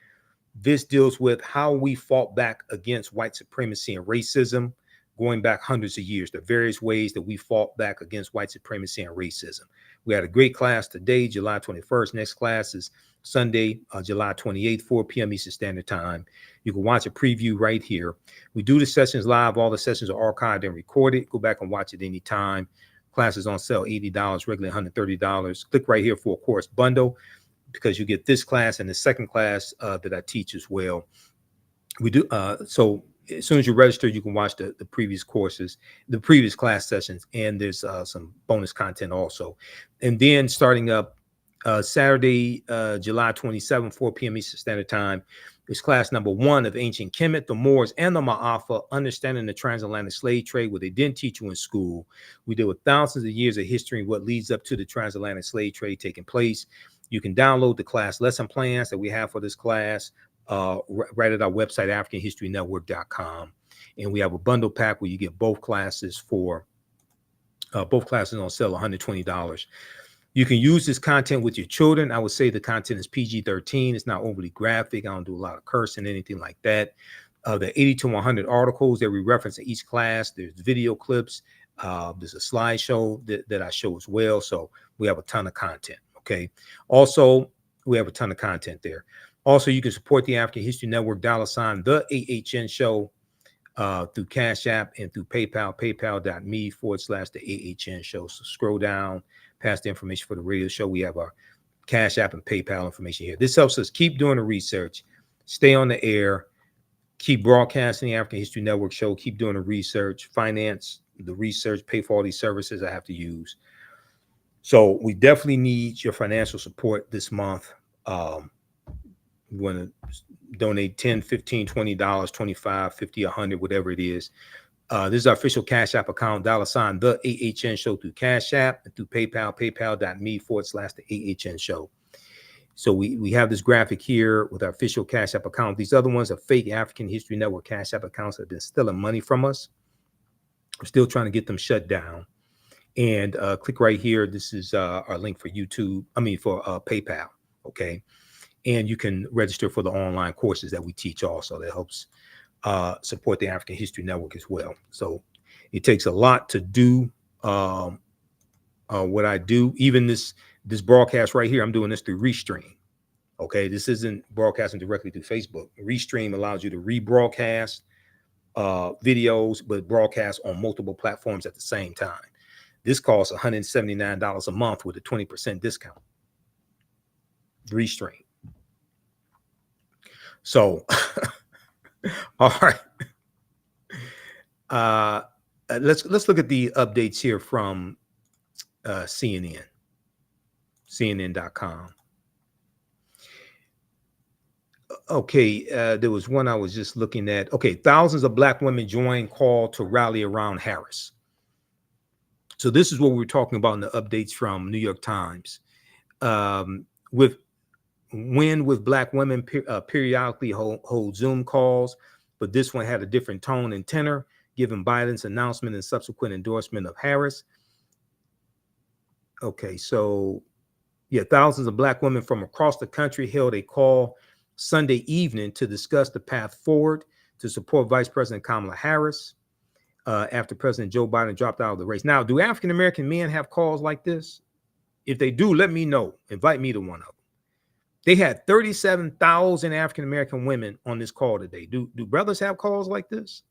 This deals with how we fought back against white supremacy and racism, going back hundreds of years, the various ways that we fought back against white supremacy and racism. We had a great class today, July 21st. Next class is Sunday, July 28th, 4 p.m. Eastern Standard Time. You can watch a preview right here. We do the sessions live. All the sessions are archived and recorded. Go back and watch it anytime. Classes on sale, $80, regularly $130. Click right here for a course bundle, because you get this class and the second class that I teach as well. We do so as soon as you register, you can watch the previous courses, the previous class sessions, and there's some bonus content also. And then starting up Saturday, July 27th, 4 p.m. Eastern Standard Time, is class number 1 of Ancient Kemet, the Moors, and the Ma'afa, Understanding the Transatlantic Slave Trade, what they didn't teach you in school. We deal with thousands of years of history and what leads up to the transatlantic slave trade taking place. You can download the class lesson plans that we have for this class right at our website, AfricanHistoryNetwork.com. And we have a bundle pack where you get both classes on sale, $120. You can use this content with your children. I would say the content is PG-13. It's not overly graphic. I don't do a lot of cursing, anything like that. The 80 to 100 articles that we reference in each class. There's video clips There's a slideshow that I show as well. So we have a ton of content. Okay. Also, we have a ton of content there. Also, you can support the African History Network, $ the AHN show, through Cash App and through PayPal, paypal.me/the AHN show. So scroll down past the information for the radio show. We have our Cash App and PayPal information here. This helps us keep doing the research, stay on the air, keep broadcasting the African History Network show, keep doing the research, finance the research, pay for all these services I have to use. So we definitely need your financial support this month. You want to donate $10, $15, $20, $25, $50, $100, whatever it is. This is our official Cash App account, $ the AHN show through Cash App and through PayPal, paypal.me/the AHN show. So we have this graphic here with our official Cash App account. These other ones are fake African History Network Cash App accounts that have been stealing money from us. We're still trying to get them shut down. And click right here. This is our link for for PayPal. Okay. And you can register for the online courses that we teach also. That helps support the African History Network as well. So it takes a lot to do what I do. Even this broadcast right here, I'm doing this through Restream. Okay, this isn't broadcasting directly through Facebook. Restream allows you to rebroadcast videos, but broadcast on multiple platforms at the same time. This costs $179 a month with a 20% discount. Restream. So, all right. Let's look at the updates here from CNN.com. Okay, there was one I was just looking at. Okay, thousands of Black women join call to rally around Harris. So this is what we were talking about in the updates from New York Times. With Black women periodically hold Zoom calls, but this one had a different tone and tenor, given Biden's announcement and subsequent endorsement of Harris. Okay, so yeah, thousands of Black women from across the country held a call Sunday evening to discuss the path forward to support Vice President Kamala Harris after President Joe Biden dropped out of the race. Now, do African-American men have calls like this? If they do, let me know. Invite me to one of them. They had 37,000 African-American women on this call today. Do brothers have calls like this?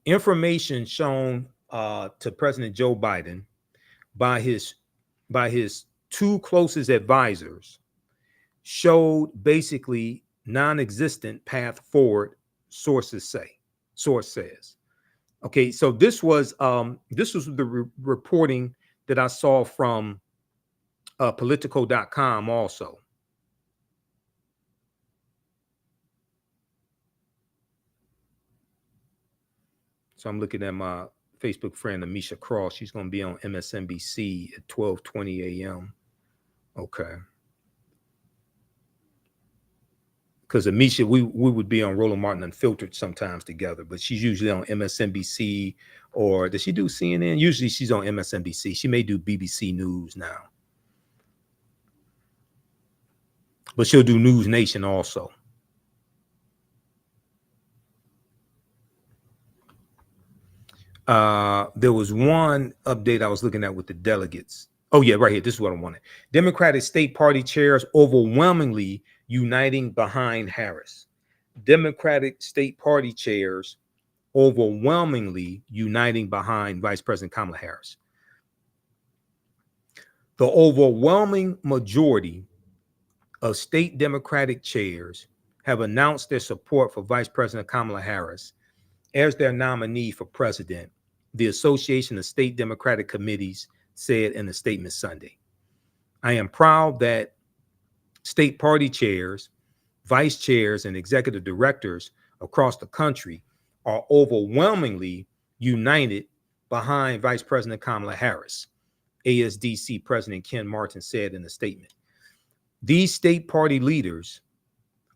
Information shown to President Joe Biden by his two closest advisors showed basically non-existent path forward. Source says. Okay, so this was the reporting that I saw from Politico.com also. So I'm looking at my Facebook friend Amisha Cross. She's going to be on MSNBC at 12:20 a.m. Okay. Because Amisha, we would be on Roland Martin Unfiltered sometimes together, but she's usually on MSNBC, or does she do CNN? Usually she's on MSNBC. She may do BBC News now, but she'll do News Nation also. There was one update I was looking at with the delegates. Oh yeah, right here. This is what I wanted. Democratic state party chairs overwhelmingly uniting behind Harris. Democratic state party chairs overwhelmingly uniting behind Vice President Kamala Harris. The overwhelming majority of state Democratic chairs have announced their support for Vice President Kamala Harris as their nominee for president, the Association of State Democratic Committees said in a statement Sunday. I am proud that state party chairs, vice chairs, and executive directors across the country are overwhelmingly united behind Vice President Kamala Harris, ASDC President Ken Martin said in a statement. These state party leaders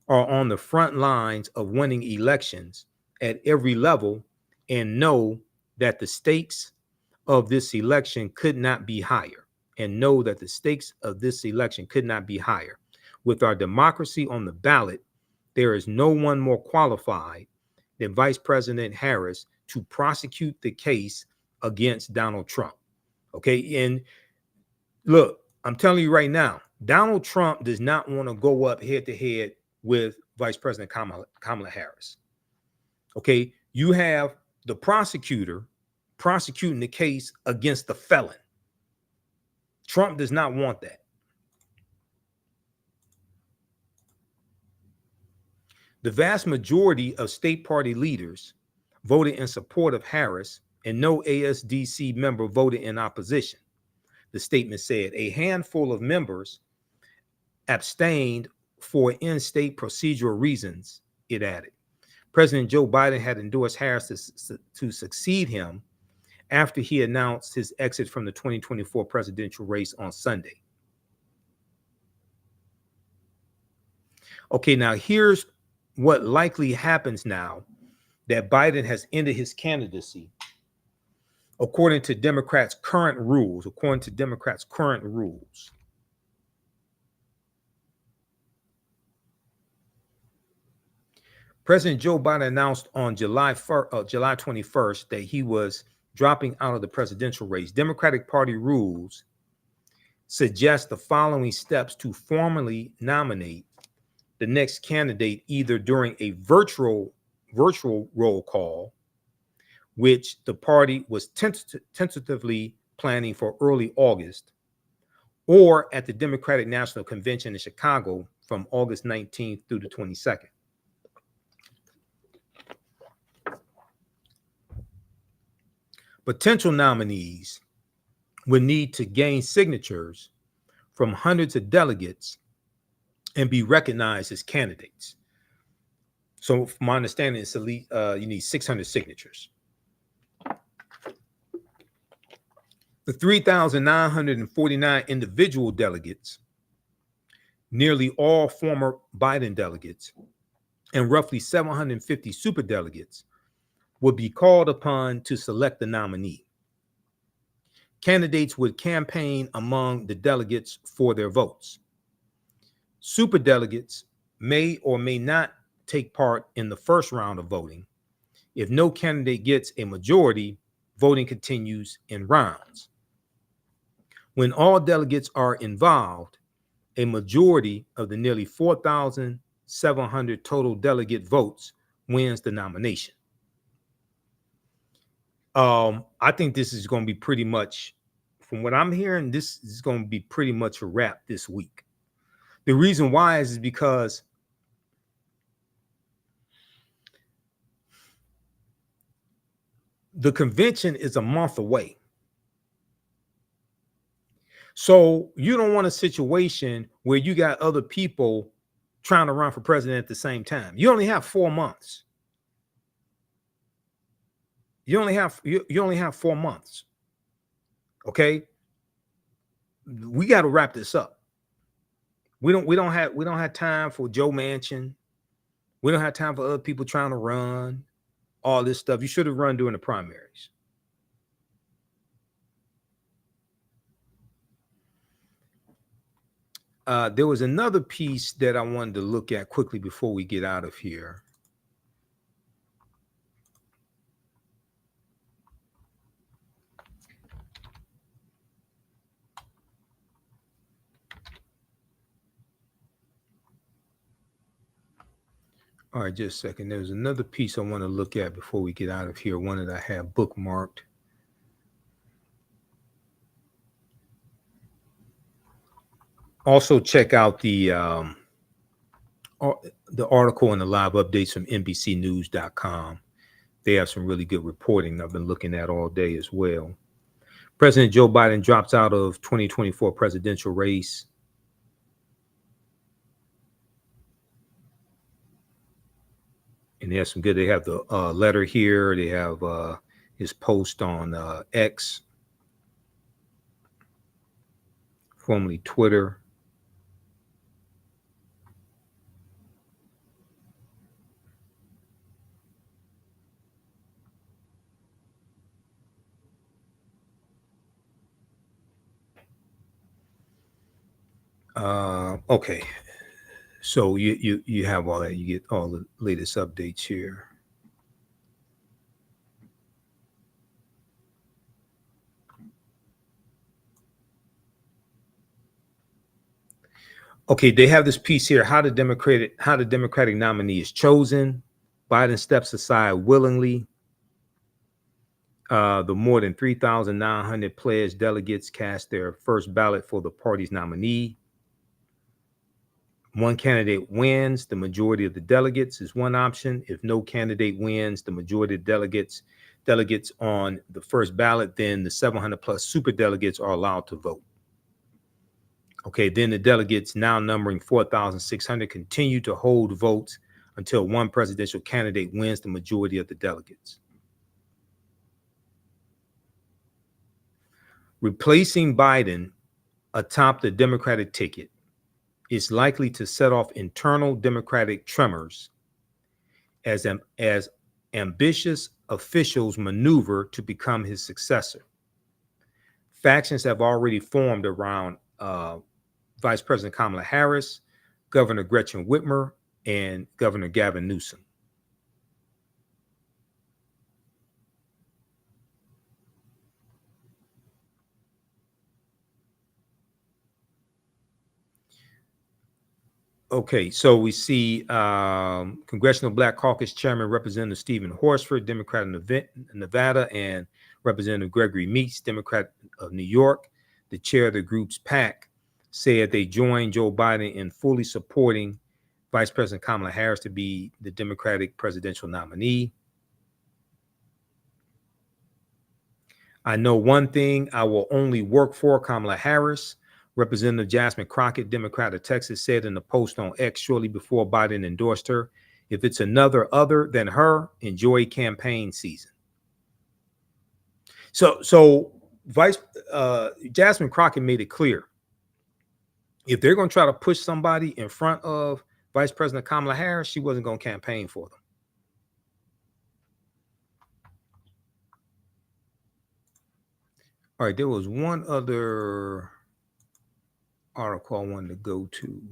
are on the front lines of winning elections at every level and know that the stakes of this election could not be higher, With our democracy on the ballot, there is no one more qualified than Vice President Harris to prosecute the case against Donald Trump. Okay. And look, I'm telling you right now, Donald Trump does not want to go up head to head with Vice President Kamala Harris. Okay. You have the prosecutor prosecuting the case against the felon. Trump does not want that. The vast majority of state party leaders voted in support of Harris, and no ASDC member voted in opposition. The statement said a handful of members abstained for in-state procedural reasons, it added. President Joe Biden had endorsed Harris to succeed him after he announced his exit from the 2024 presidential race on Sunday. Okay, now here's what likely happens now that Biden has ended his candidacy. According to Democrats' current rules, President Joe Biden announced on July 21st that he was dropping out of the presidential race. Democratic Party rules suggest the following steps to formally nominate the next candidate, either during a virtual roll call, which the party was tentatively planning for early August, or at the Democratic National Convention in Chicago from August 19th through the 22nd. Potential nominees would need to gain signatures from hundreds of delegates and be recognized as candidates. So from my understanding, it's you need 600 signatures. The 3,949 individual delegates, nearly all former Biden delegates, and roughly 750 superdelegates would be called upon to select the nominee. Candidates would campaign among the delegates for their votes. Superdelegates may or may not take part in the first round of voting. If no candidate gets a majority, voting continues in rounds. When all delegates are involved, a majority of the nearly 4,700 total delegate votes wins the nomination. I think this is going to be pretty much, from what I'm hearing, this is going to be pretty much a wrap this week. The reason why is because the convention is a month away. So you don't want a situation where you got other people trying to run for president at the same time. You only have 4 months. You only have 4 months. Okay. We got to wrap this up. We don't have time for Joe Manchin. We don't have time for other people trying to run all this stuff. You should have run during the primaries. There was another piece that I wanted to look at quickly before we get out of here. All right, just a second. There's another piece I want to look at before we get out of here. One that I have bookmarked. Also, check out the article and the live updates from NBCnews.com. They have some really good reporting I've been looking at all day as well. President Joe Biden drops out of 2024 presidential race. And they have some good, they have the letter here. They have his post on X, formerly Twitter. Okay. So you have all that. You get all the latest updates here. Okay, they have this piece here: how the Democratic nominee is chosen. Biden steps aside willingly. The more than 3,900 pledged delegates cast their first ballot for the party's nominee. One candidate wins, the majority of the delegates is one option. If no candidate wins, the majority of delegates on the first ballot, then the 700 plus super delegates are allowed to vote. Okay, then the delegates, now numbering 4,600, continue to hold votes until one presidential candidate wins the majority of the delegates. Replacing Biden atop the Democratic ticket is likely to set off internal Democratic tremors as ambitious officials maneuver to become his successor. Factions have already formed around Vice President Kamala Harris, Governor Gretchen Whitmer, and Governor Gavin Newsom. Okay, so we see Congressional Black Caucus Chairman Representative Stephen Horsford, Democrat of Nevada, and Representative Gregory Meeks, Democrat of New York, the chair of the group's PAC, said they joined Joe Biden in fully supporting Vice President Kamala Harris to be the Democratic presidential nominee. I know one thing: I will only work for Kamala Harris, Representative Jasmine Crockett, Democrat of Texas, said in a post on X shortly before Biden endorsed her. If it's another other than her, enjoy campaign season. So Jasmine Crockett made it clear: if they're going to try to push somebody in front of Vice President Kamala Harris, she wasn't going to campaign for them. All right, there was one other article I wanted to go to.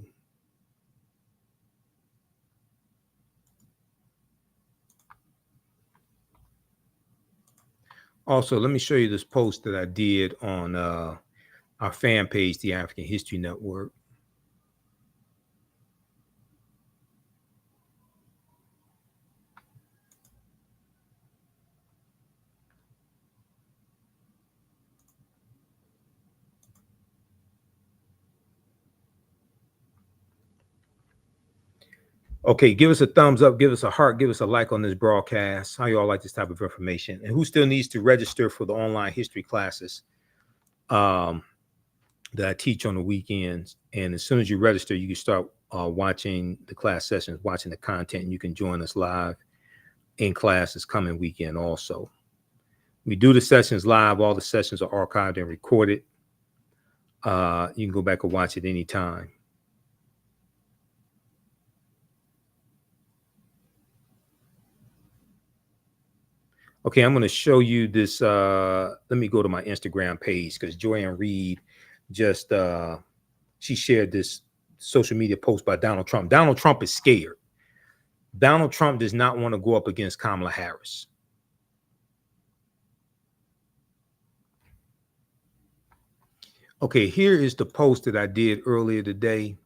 Also, let me show you this post that I did on our fan page, the African History Network. Okay, give us a thumbs up, give us a heart, give us a like on this broadcast. How y'all like this type of information? And who still needs to register for the online history classes that I teach on the weekends? And as soon as you register, you can start watching the class sessions, watching the content, and you can join us live in class this coming weekend also. We do the sessions live. All the sessions are archived and recorded. You can go back and watch it anytime. Okay, I'm going to show you this. Let me go to my Instagram page because Joanne Reed just, she shared this social media post by Donald Trump. Donald Trump is scared. Donald Trump does not want to go up against Kamala Harris. Okay, here is the post that I did earlier today.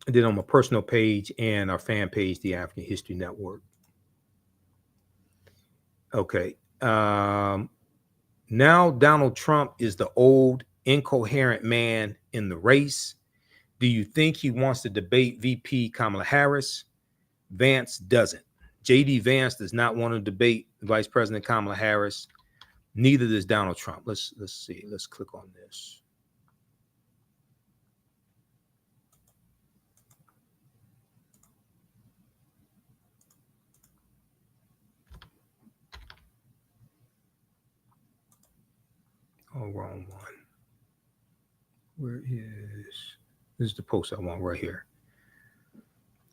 I did on my personal page and our fan page, the African History Network. Okay. Now Donald Trump is the old, incoherent man in the race. Do you think he wants to debate VP Kamala Harris? Vance doesn't. JD Vance does not want to debate Vice President Kamala Harris. Neither does Donald Trump. Let's see. Let's click on this. Oh, wrong one. Where is this? Is the post I want right here.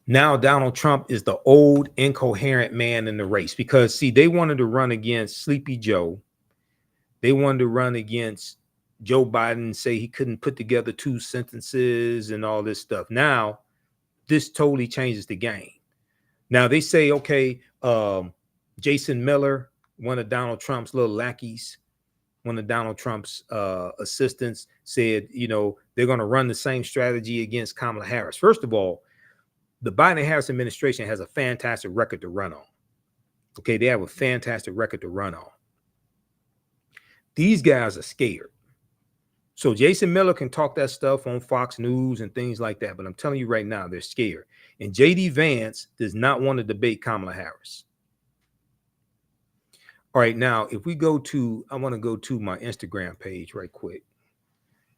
Now Donald Trump is the old, incoherent man in the race because, see, they wanted to run against Sleepy Joe. They wanted to run against Joe Biden say he couldn't put together 2 sentences and all this stuff. Now, this totally changes the game. Now they say, okay, Jason Miller, one of Donald Trump's little lackeys, one of Donald Trump's assistants, said, you know, they're going to run the same strategy against Kamala Harris. First of all, the Biden-Harris administration has a fantastic record to run on. Okay, they have a fantastic record to run on. These guys are scared. So Jason Miller can talk that stuff on Fox News and things like that, but I'm telling you right now, they're scared. And J.D. Vance does not want to debate Kamala Harris. All right, now, if we go to, I want to go to my Instagram page right quick,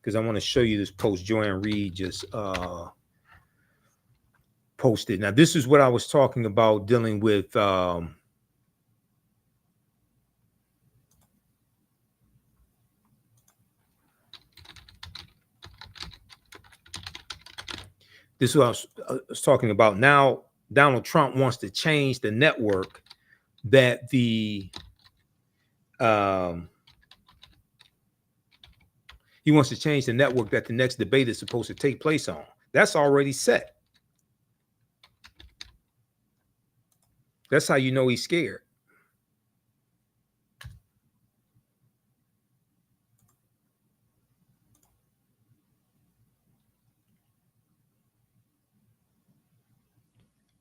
because I want to show you this post Joanne Reed just posted. Now, this is what I was talking about dealing with this is what I was talking about. Now, Donald Trump wants to change the network that the he wants to change the network that the next debate is supposed to take place on. That's already set. That's how you know he's scared.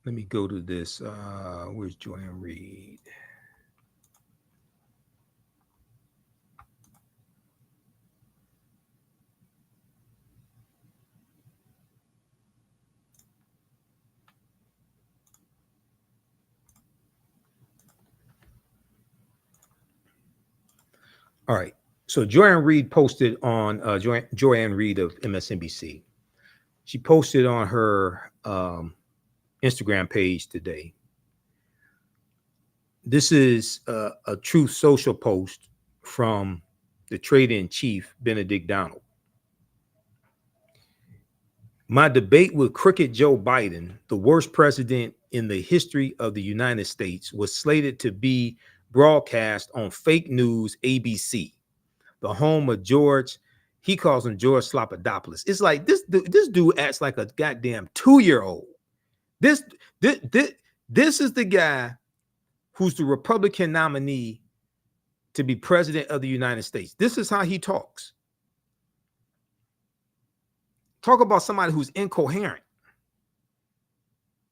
Let me go to this. Where's Joanne Reed? All right. So Joanne Reed posted on Joanne Reed of MSNBC. She posted on her Instagram page today. This is a Truth Social post from the trader-in-chief, Benedict Donald. My debate with crooked Joe Biden, the worst president in the history of the United States, was slated to be broadcast on fake news ABC, the home of George. He calls him George Slopadopoulos. It's like this dude acts like a goddamn 2-year-old. This is the guy who's the Republican nominee to be president of the United States. This is how he talks. Talk about somebody who's incoherent.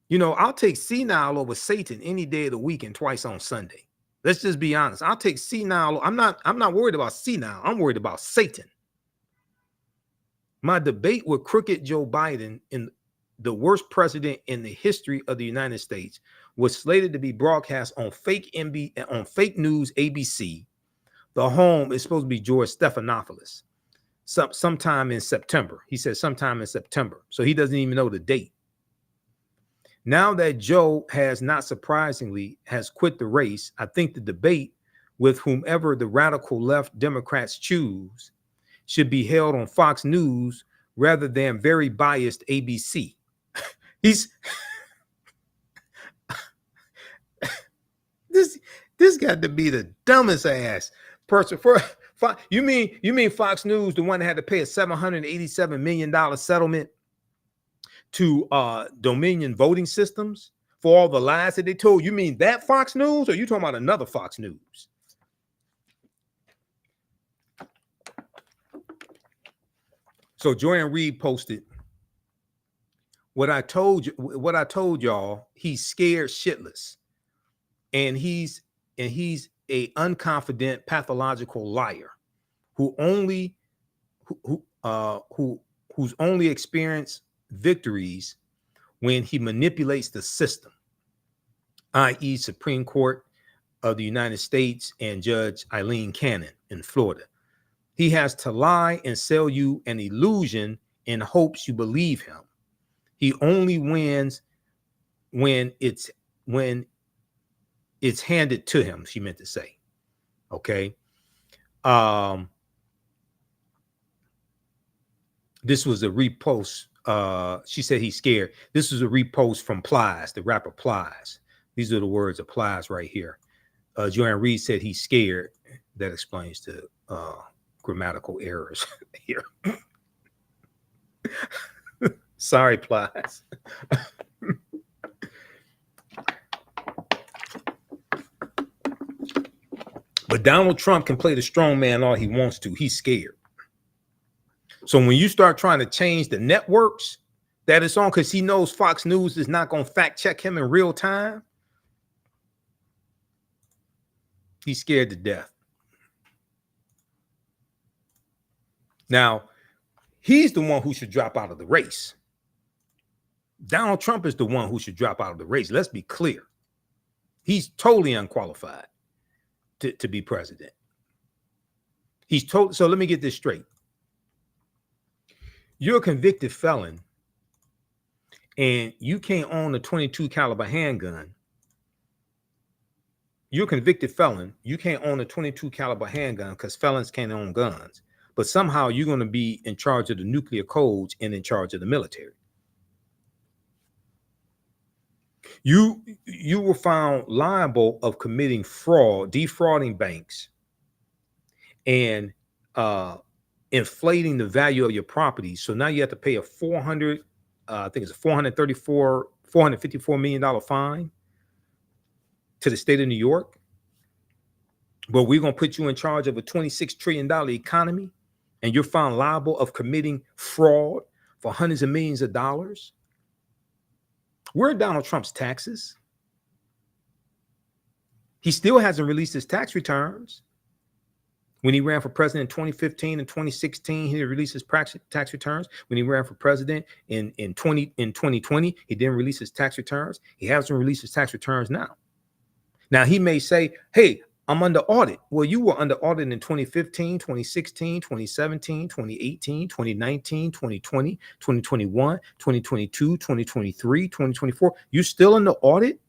You know, I'll take senile over Satan any day of the week and twice on Sunday. Let's just be honest. I'll take senile. I'm not worried about senile. I'm worried about Satan. My debate with crooked Joe Biden, in the worst president in the history of the United States, was slated to be broadcast on fake news ABC. The home is supposed to be George Stephanopoulos. Sometime in September. He said sometime in September. So he doesn't even know the date. Now that Joe has, not surprisingly, has quit the race, I think the debate with whomever the radical left Democrats choose should be held on Fox News rather than very biased ABC. This got to be the dumbest ass person. You mean Fox News, the one that had to pay a $787 million settlement to Dominion Voting Systems for all the lies that they told? You mean that Fox News, or you talking about another Fox News? So Joanne Reed posted what I told y'all. He's scared shitless, and he's a unconfident, pathological liar who's only experienced victories when he manipulates the system, i.e. Supreme Court of the United States and Judge Eileen Cannon in Florida. He has to lie and sell you an illusion in hopes you believe him. He only wins when it's handed to him, she meant to say. Okay. This was a repost. She said he's scared. This was a repost from Plies, the rapper Plies. These are the words of Plies right here. Joanne Reed said he's scared. That explains to grammatical errors here. Sorry, Plies. But Donald Trump can play the strong man all he wants to. He's scared. So when you start trying to change the networks that it's on, because he knows Fox News is not going to fact check him in real time, he's scared to death. Now, he's the one who should drop out of the race. Donald Trump is the one who should drop out of the race. Let's be clear. He's totally unqualified to be president. He's told. So let me get this straight. You're a convicted felon and you can't own a 22 caliber handgun. You're a convicted felon. You can't own a 22 caliber handgun because felons can't own guns. But somehow you're going to be in charge of the nuclear codes and in charge of the military. You were found liable of committing fraud, defrauding banks, and inflating the value of your property. So now you have to pay a $454 million fine to the state of New York. But we're going to put you in charge of a $26 trillion economy, and you're found liable of committing fraud for hundreds of millions of dollars. Where are Donald Trump's taxes? He still hasn't released his tax returns. When he ran for president in 2015 and 2016, he didn't release his tax returns. When he ran for president in 2020, he didn't release his tax returns. He hasn't released his tax returns now. Now, he may say, hey, I'm under audit. Well, you were under audit in 2015, 2016, 2017, 2018, 2019, 2020, 2021, 2022, 2023, 2024. You're still in the audit?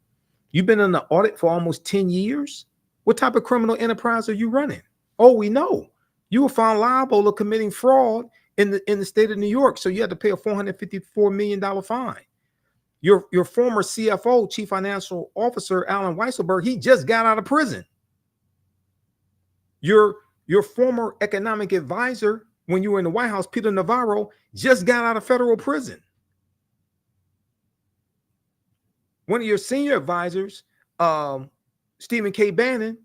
You've been in the audit for almost 10 years? What type of criminal enterprise are you running? Oh, we know. You were found liable of committing fraud in the state of New York. So you had to pay a $454 million fine. Your former CFO, Chief Financial Officer, Alan Weisselberg, he just got out of prison. Your former economic advisor, when you were in the White House, Peter Navarro, just got out of federal prison. One of your senior advisors, Stephen K. Bannon,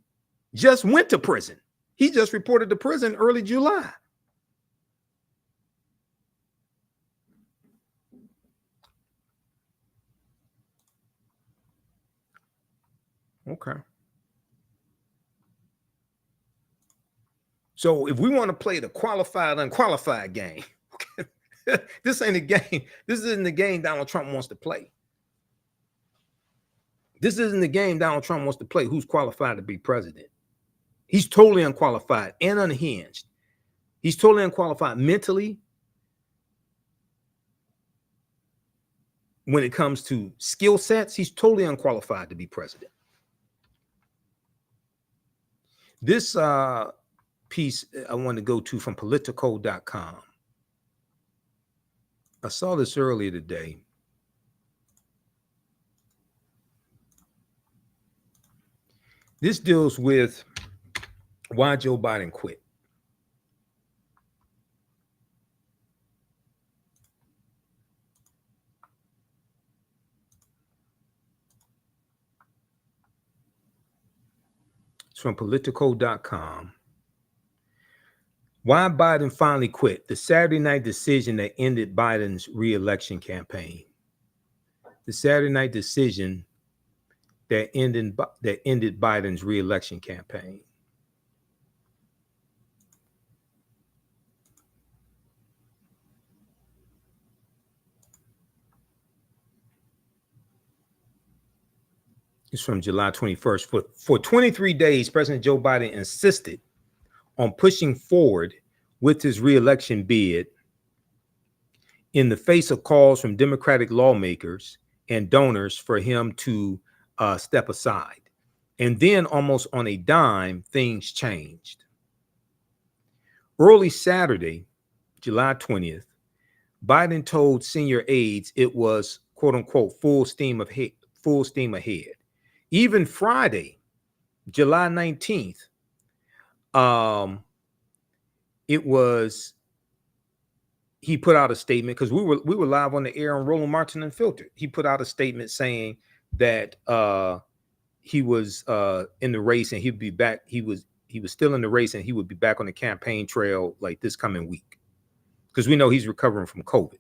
just went to prison. He just reported to prison early July. Okay. So if we want to play the qualified, unqualified game, this ain't a game. This isn't the game Donald Trump wants to play. This isn't the game Donald Trump wants to play. Who's qualified to be president? He's totally unqualified and unhinged. He's totally unqualified mentally. When it comes to skill sets, he's totally unqualified to be president. This piece I want to go to from Politico.com. I saw this earlier today. This deals with why Joe Biden quit. It's from Politico.com. Why Biden finally quit. The Saturday night decision that ended Biden's re-election campaign. The Saturday night decision that ended Biden's re-election campaign. It's from July 21st. For 23 days, President Joe Biden insisted on pushing forward with his re-election bid in the face of calls from Democratic lawmakers and donors for him to step aside. And then almost on a dime, things changed. Early Saturday, July 20th, Biden told senior aides it was, quote unquote, full steam ahead. Even Friday, July 19th, it was, he put out a statement, because we were live on the air on Roland Martin Unfiltered. He put out a statement saying that he was in the race and he'd be back. He was still in the race and he would be back on the campaign trail like this coming week, because we know he's recovering from COVID.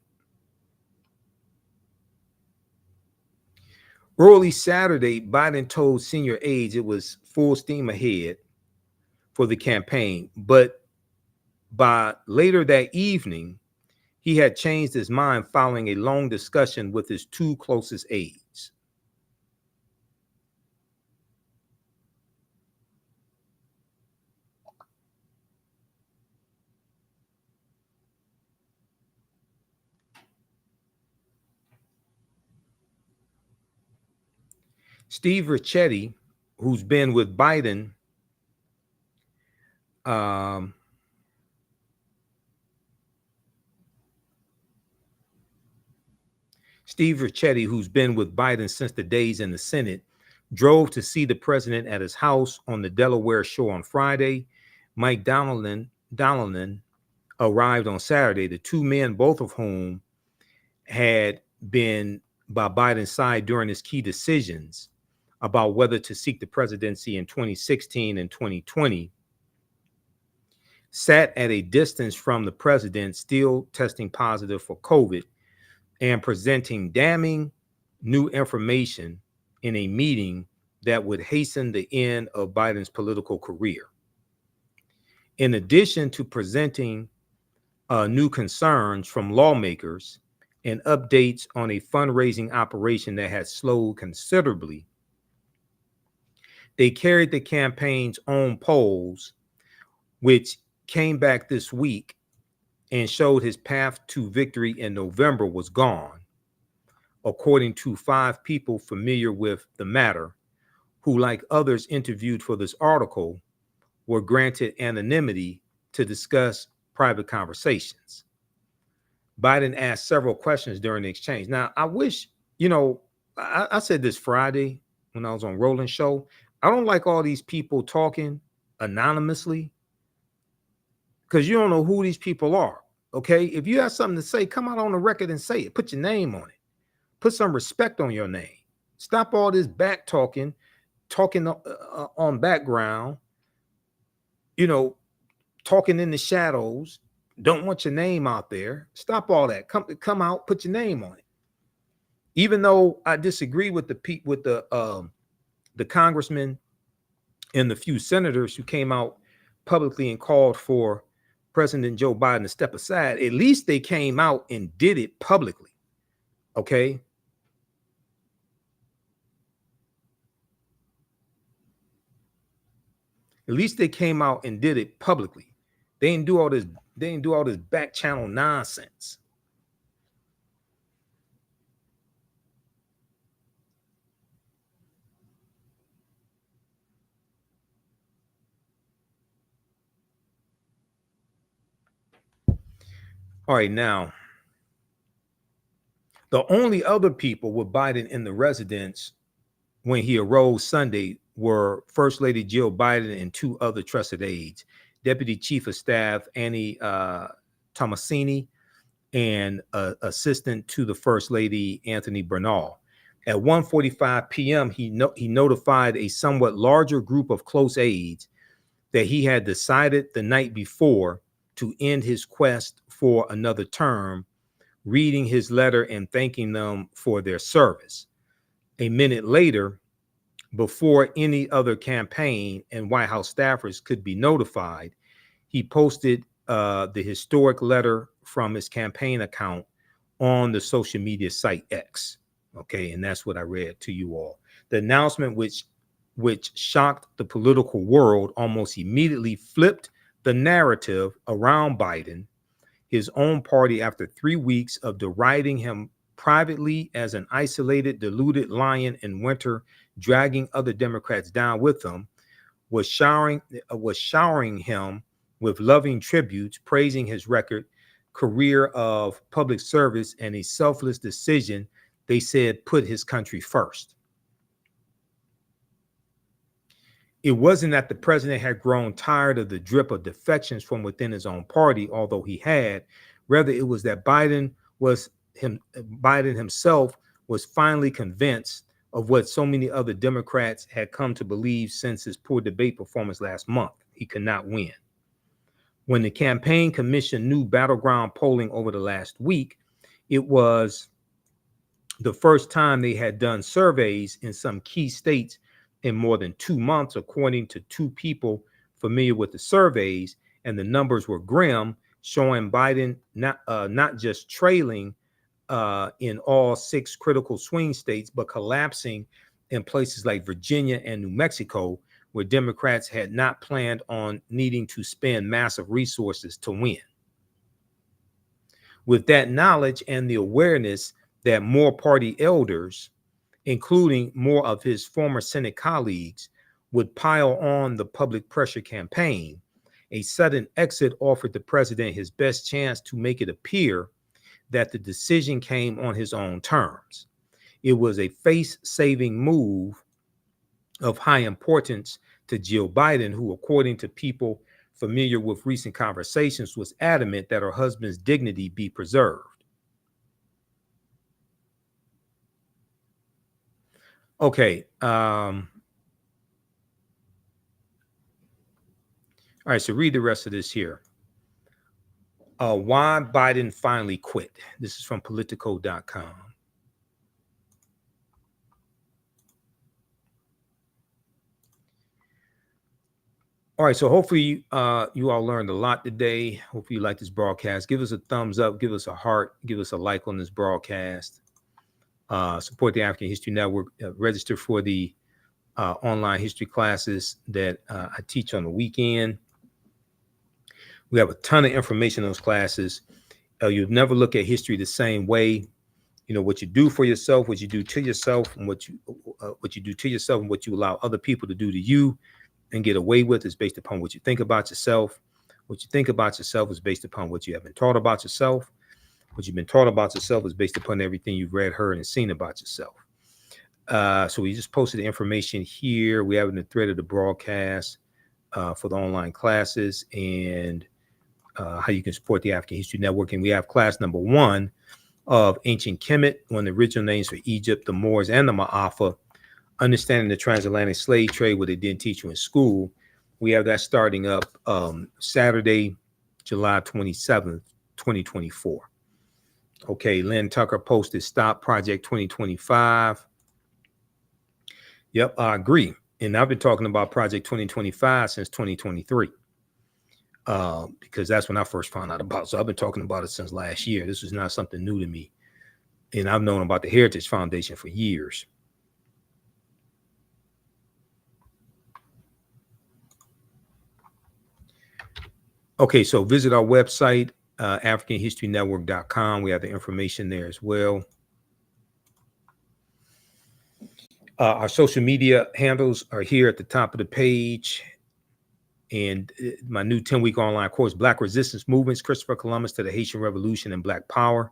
Early Saturday, Biden told senior aides it was full steam ahead for the campaign, but by later that evening, he had changed his mind following a long discussion with his two closest aides. Steve Ricchetti, who's been with Biden, Steve Ricchetti, who's been with Biden since the days in the Senate, drove to see the president at his house on the Delaware Shore on Friday. Mike Donnellan arrived on Saturday, the two men, both of whom had been by Biden's side during his key decisions about whether to seek the presidency in 2016 and 2020, sat at a distance from the president, still testing positive for COVID, and presenting damning new information in a meeting that would hasten the end of Biden's political career. In addition to presenting new concerns from lawmakers and updates on a fundraising operation that had slowed considerably, they carried the campaign's own polls, which came back this week and showed his path to victory in November was gone, according to 5 people familiar with the matter, who, like others interviewed for this article, were granted anonymity to discuss private conversations. Biden asked several questions during the exchange. Now, I wish, I said this Friday when I was on Roland's show, I don't like all these people talking anonymously, because you don't know who these people are. Okay, if you have something to say, come out on the record and say it. Put your name on it. Put some respect on your name. Stop all this back talking on background, talking in the shadows. Don't want your name out there. Stop all that. Come out, put your name on it. Even though I disagree with the congressmen and the few senators who came out publicly and called for President Joe Biden to step aside, at least they came out and did it publicly. Okay. At least they came out and did it publicly. They didn't do all this back channel nonsense. All right, now, the only other people with Biden in the residence when he arose Sunday were First Lady Jill Biden and 2 other trusted aides, Deputy Chief of Staff Annie Tomasini and Assistant to the First Lady Anthony Bernal. At 1:45 p.m., he notified a somewhat larger group of close aides that he had decided the night before to end his quest for another term, reading his letter and thanking them for their service. A minute later, before any other campaign and White House staffers could be notified, he posted the historic letter from his campaign account on the social media site X. Okay, and that's what I read to you all. The announcement, which shocked the political world, almost immediately flipped the narrative around Biden, his own party, after 3 weeks of deriding him privately as an isolated, deluded lion in winter, dragging other Democrats down with him, was showering him with loving tributes, praising his career of public service, and a selfless decision they said put his country first. It wasn't that the president had grown tired of the drip of defections from within his own party, although he had. Rather, it was that Biden himself was finally convinced of what so many other Democrats had come to believe since his poor debate performance last month. He could not win. When the campaign commissioned new battleground polling over the last week, it was the first time they had done surveys in some key states in more than 2 months, according to two people familiar with the surveys, and the numbers were grim, showing Biden not just trailing in all 6 critical swing states, but collapsing in places like Virginia and New Mexico, where Democrats had not planned on needing to spend massive resources to win. With that knowledge and the awareness that more party elders, including more of his former Senate colleagues, would pile on the public pressure campaign, a sudden exit offered the president his best chance to make it appear that the decision came on his own terms. It was a face-saving move of high importance to Jill Biden, who, according to people familiar with recent conversations, was adamant that her husband's dignity be preserved. Okay. All right, so read the rest of this here. Why Biden finally quit. This is from Politico.com. All right, so hopefully you all learned a lot today. Hopefully you like this broadcast. Give us a thumbs up, give us a heart, give us a like on this broadcast. Support the African History Network. Register for the online history classes that I teach on the weekend. We have a ton of information in those classes. You'll never look at history the same way. You know, what you do for yourself, what you do to yourself, and what you do to yourself, and what you allow other people to do to you and get away with is based upon what you think about yourself. What you think about yourself is based upon what you have been taught about yourself. What you've been taught about yourself is based upon everything you've read, heard, and seen about yourself. So we just posted the information here. We have in the thread of the broadcast for the online classes and how you can support the African History Network. And we have class number 1 of Ancient Kemet, one of the original names for Egypt, the Moors, and the Ma'afa, understanding the transatlantic slave trade, what they didn't teach you in school. We have that starting up Saturday, July 27th, 2024. Okay, Lynn Tucker posted Stop Project 2025. Yep, I agree. And I've been talking about Project 2025 since 2023 because that's when I first found out about it. So I've been talking about it since last year. This is not something new to me. And I've known about the Heritage Foundation for years. Okay, so visit our website, AfricanHistoryNetwork.com. We have the information there as well. Our social media handles are here at the top of the page. And my new 10-week online course, Black Resistance Movements, Christopher Columbus to the Haitian Revolution and Black Power,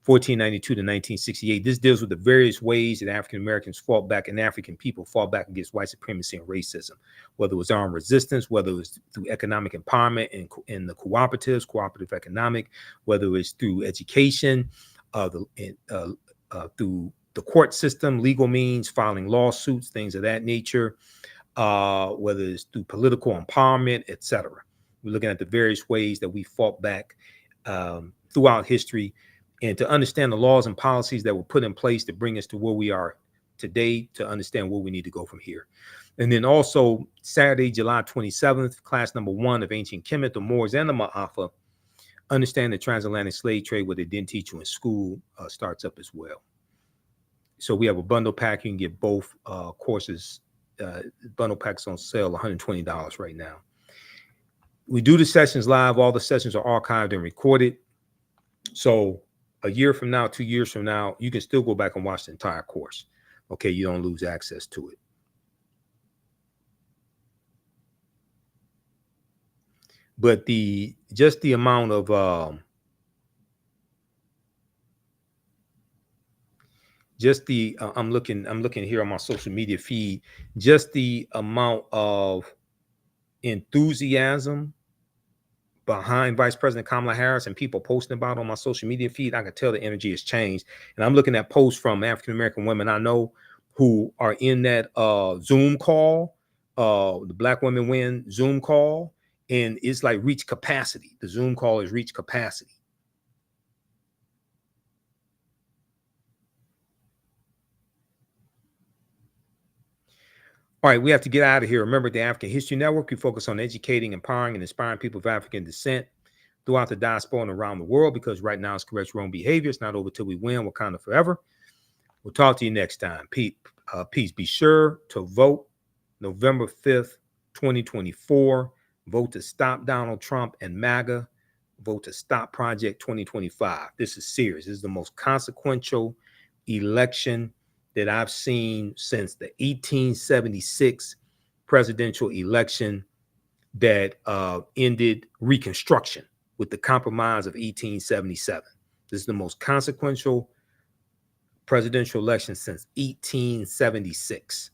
1492 to 1968. This deals with the various ways that African Americans fought back and African people fought back against white supremacy and racism, whether it was armed resistance, whether it was through economic empowerment and the cooperatives, cooperative economic, whether it was through education, through the court system, legal means, filing lawsuits, things of that nature, whether it's through political empowerment, etc. We're looking at the various ways that we fought back throughout history, and to understand the laws and policies that were put in place to bring us to where we are today, to understand where we need to go from here. And then also Saturday, July 27th, class number 1 of Ancient Kemet, the Moors, and the Ma'afa, understand the transatlantic slave trade, what they didn't teach you in school, starts up as well. So we have a bundle pack. You can get both courses. Bundle pack's on sale, $120 right now. We do the sessions live. All the sessions are archived and recorded. So a year from now, 2 years from now, you can still go back and watch the entire course. Okay, you don't lose access to it. But just the amount of just the I'm looking here on my social media feed, just the amount of enthusiasm behind Vice President Kamala Harris and people posting about it on my social media feed. I can tell the energy has changed. And I'm looking at posts from African American women I know who are in that Zoom call, the Black Women Win Zoom call, and it's like reach capacity. The Zoom call is reach capacity. All right, we have to get out of here. Remember, the African History Network, we focus on educating, empowering, and inspiring people of African descent throughout the diaspora and around the world, because right now it's correct wrong behavior. It's not over till we win. Wakanda forever. We'll talk to you next time. Peace. Be sure to vote November 5th, 2024. Vote to stop Donald Trump and MAGA. Vote to stop Project 2025. This is serious. This is the most consequential election that I've seen since the 1876 presidential election that ended Reconstruction with the Compromise of 1877. This is the most consequential presidential election since 1876.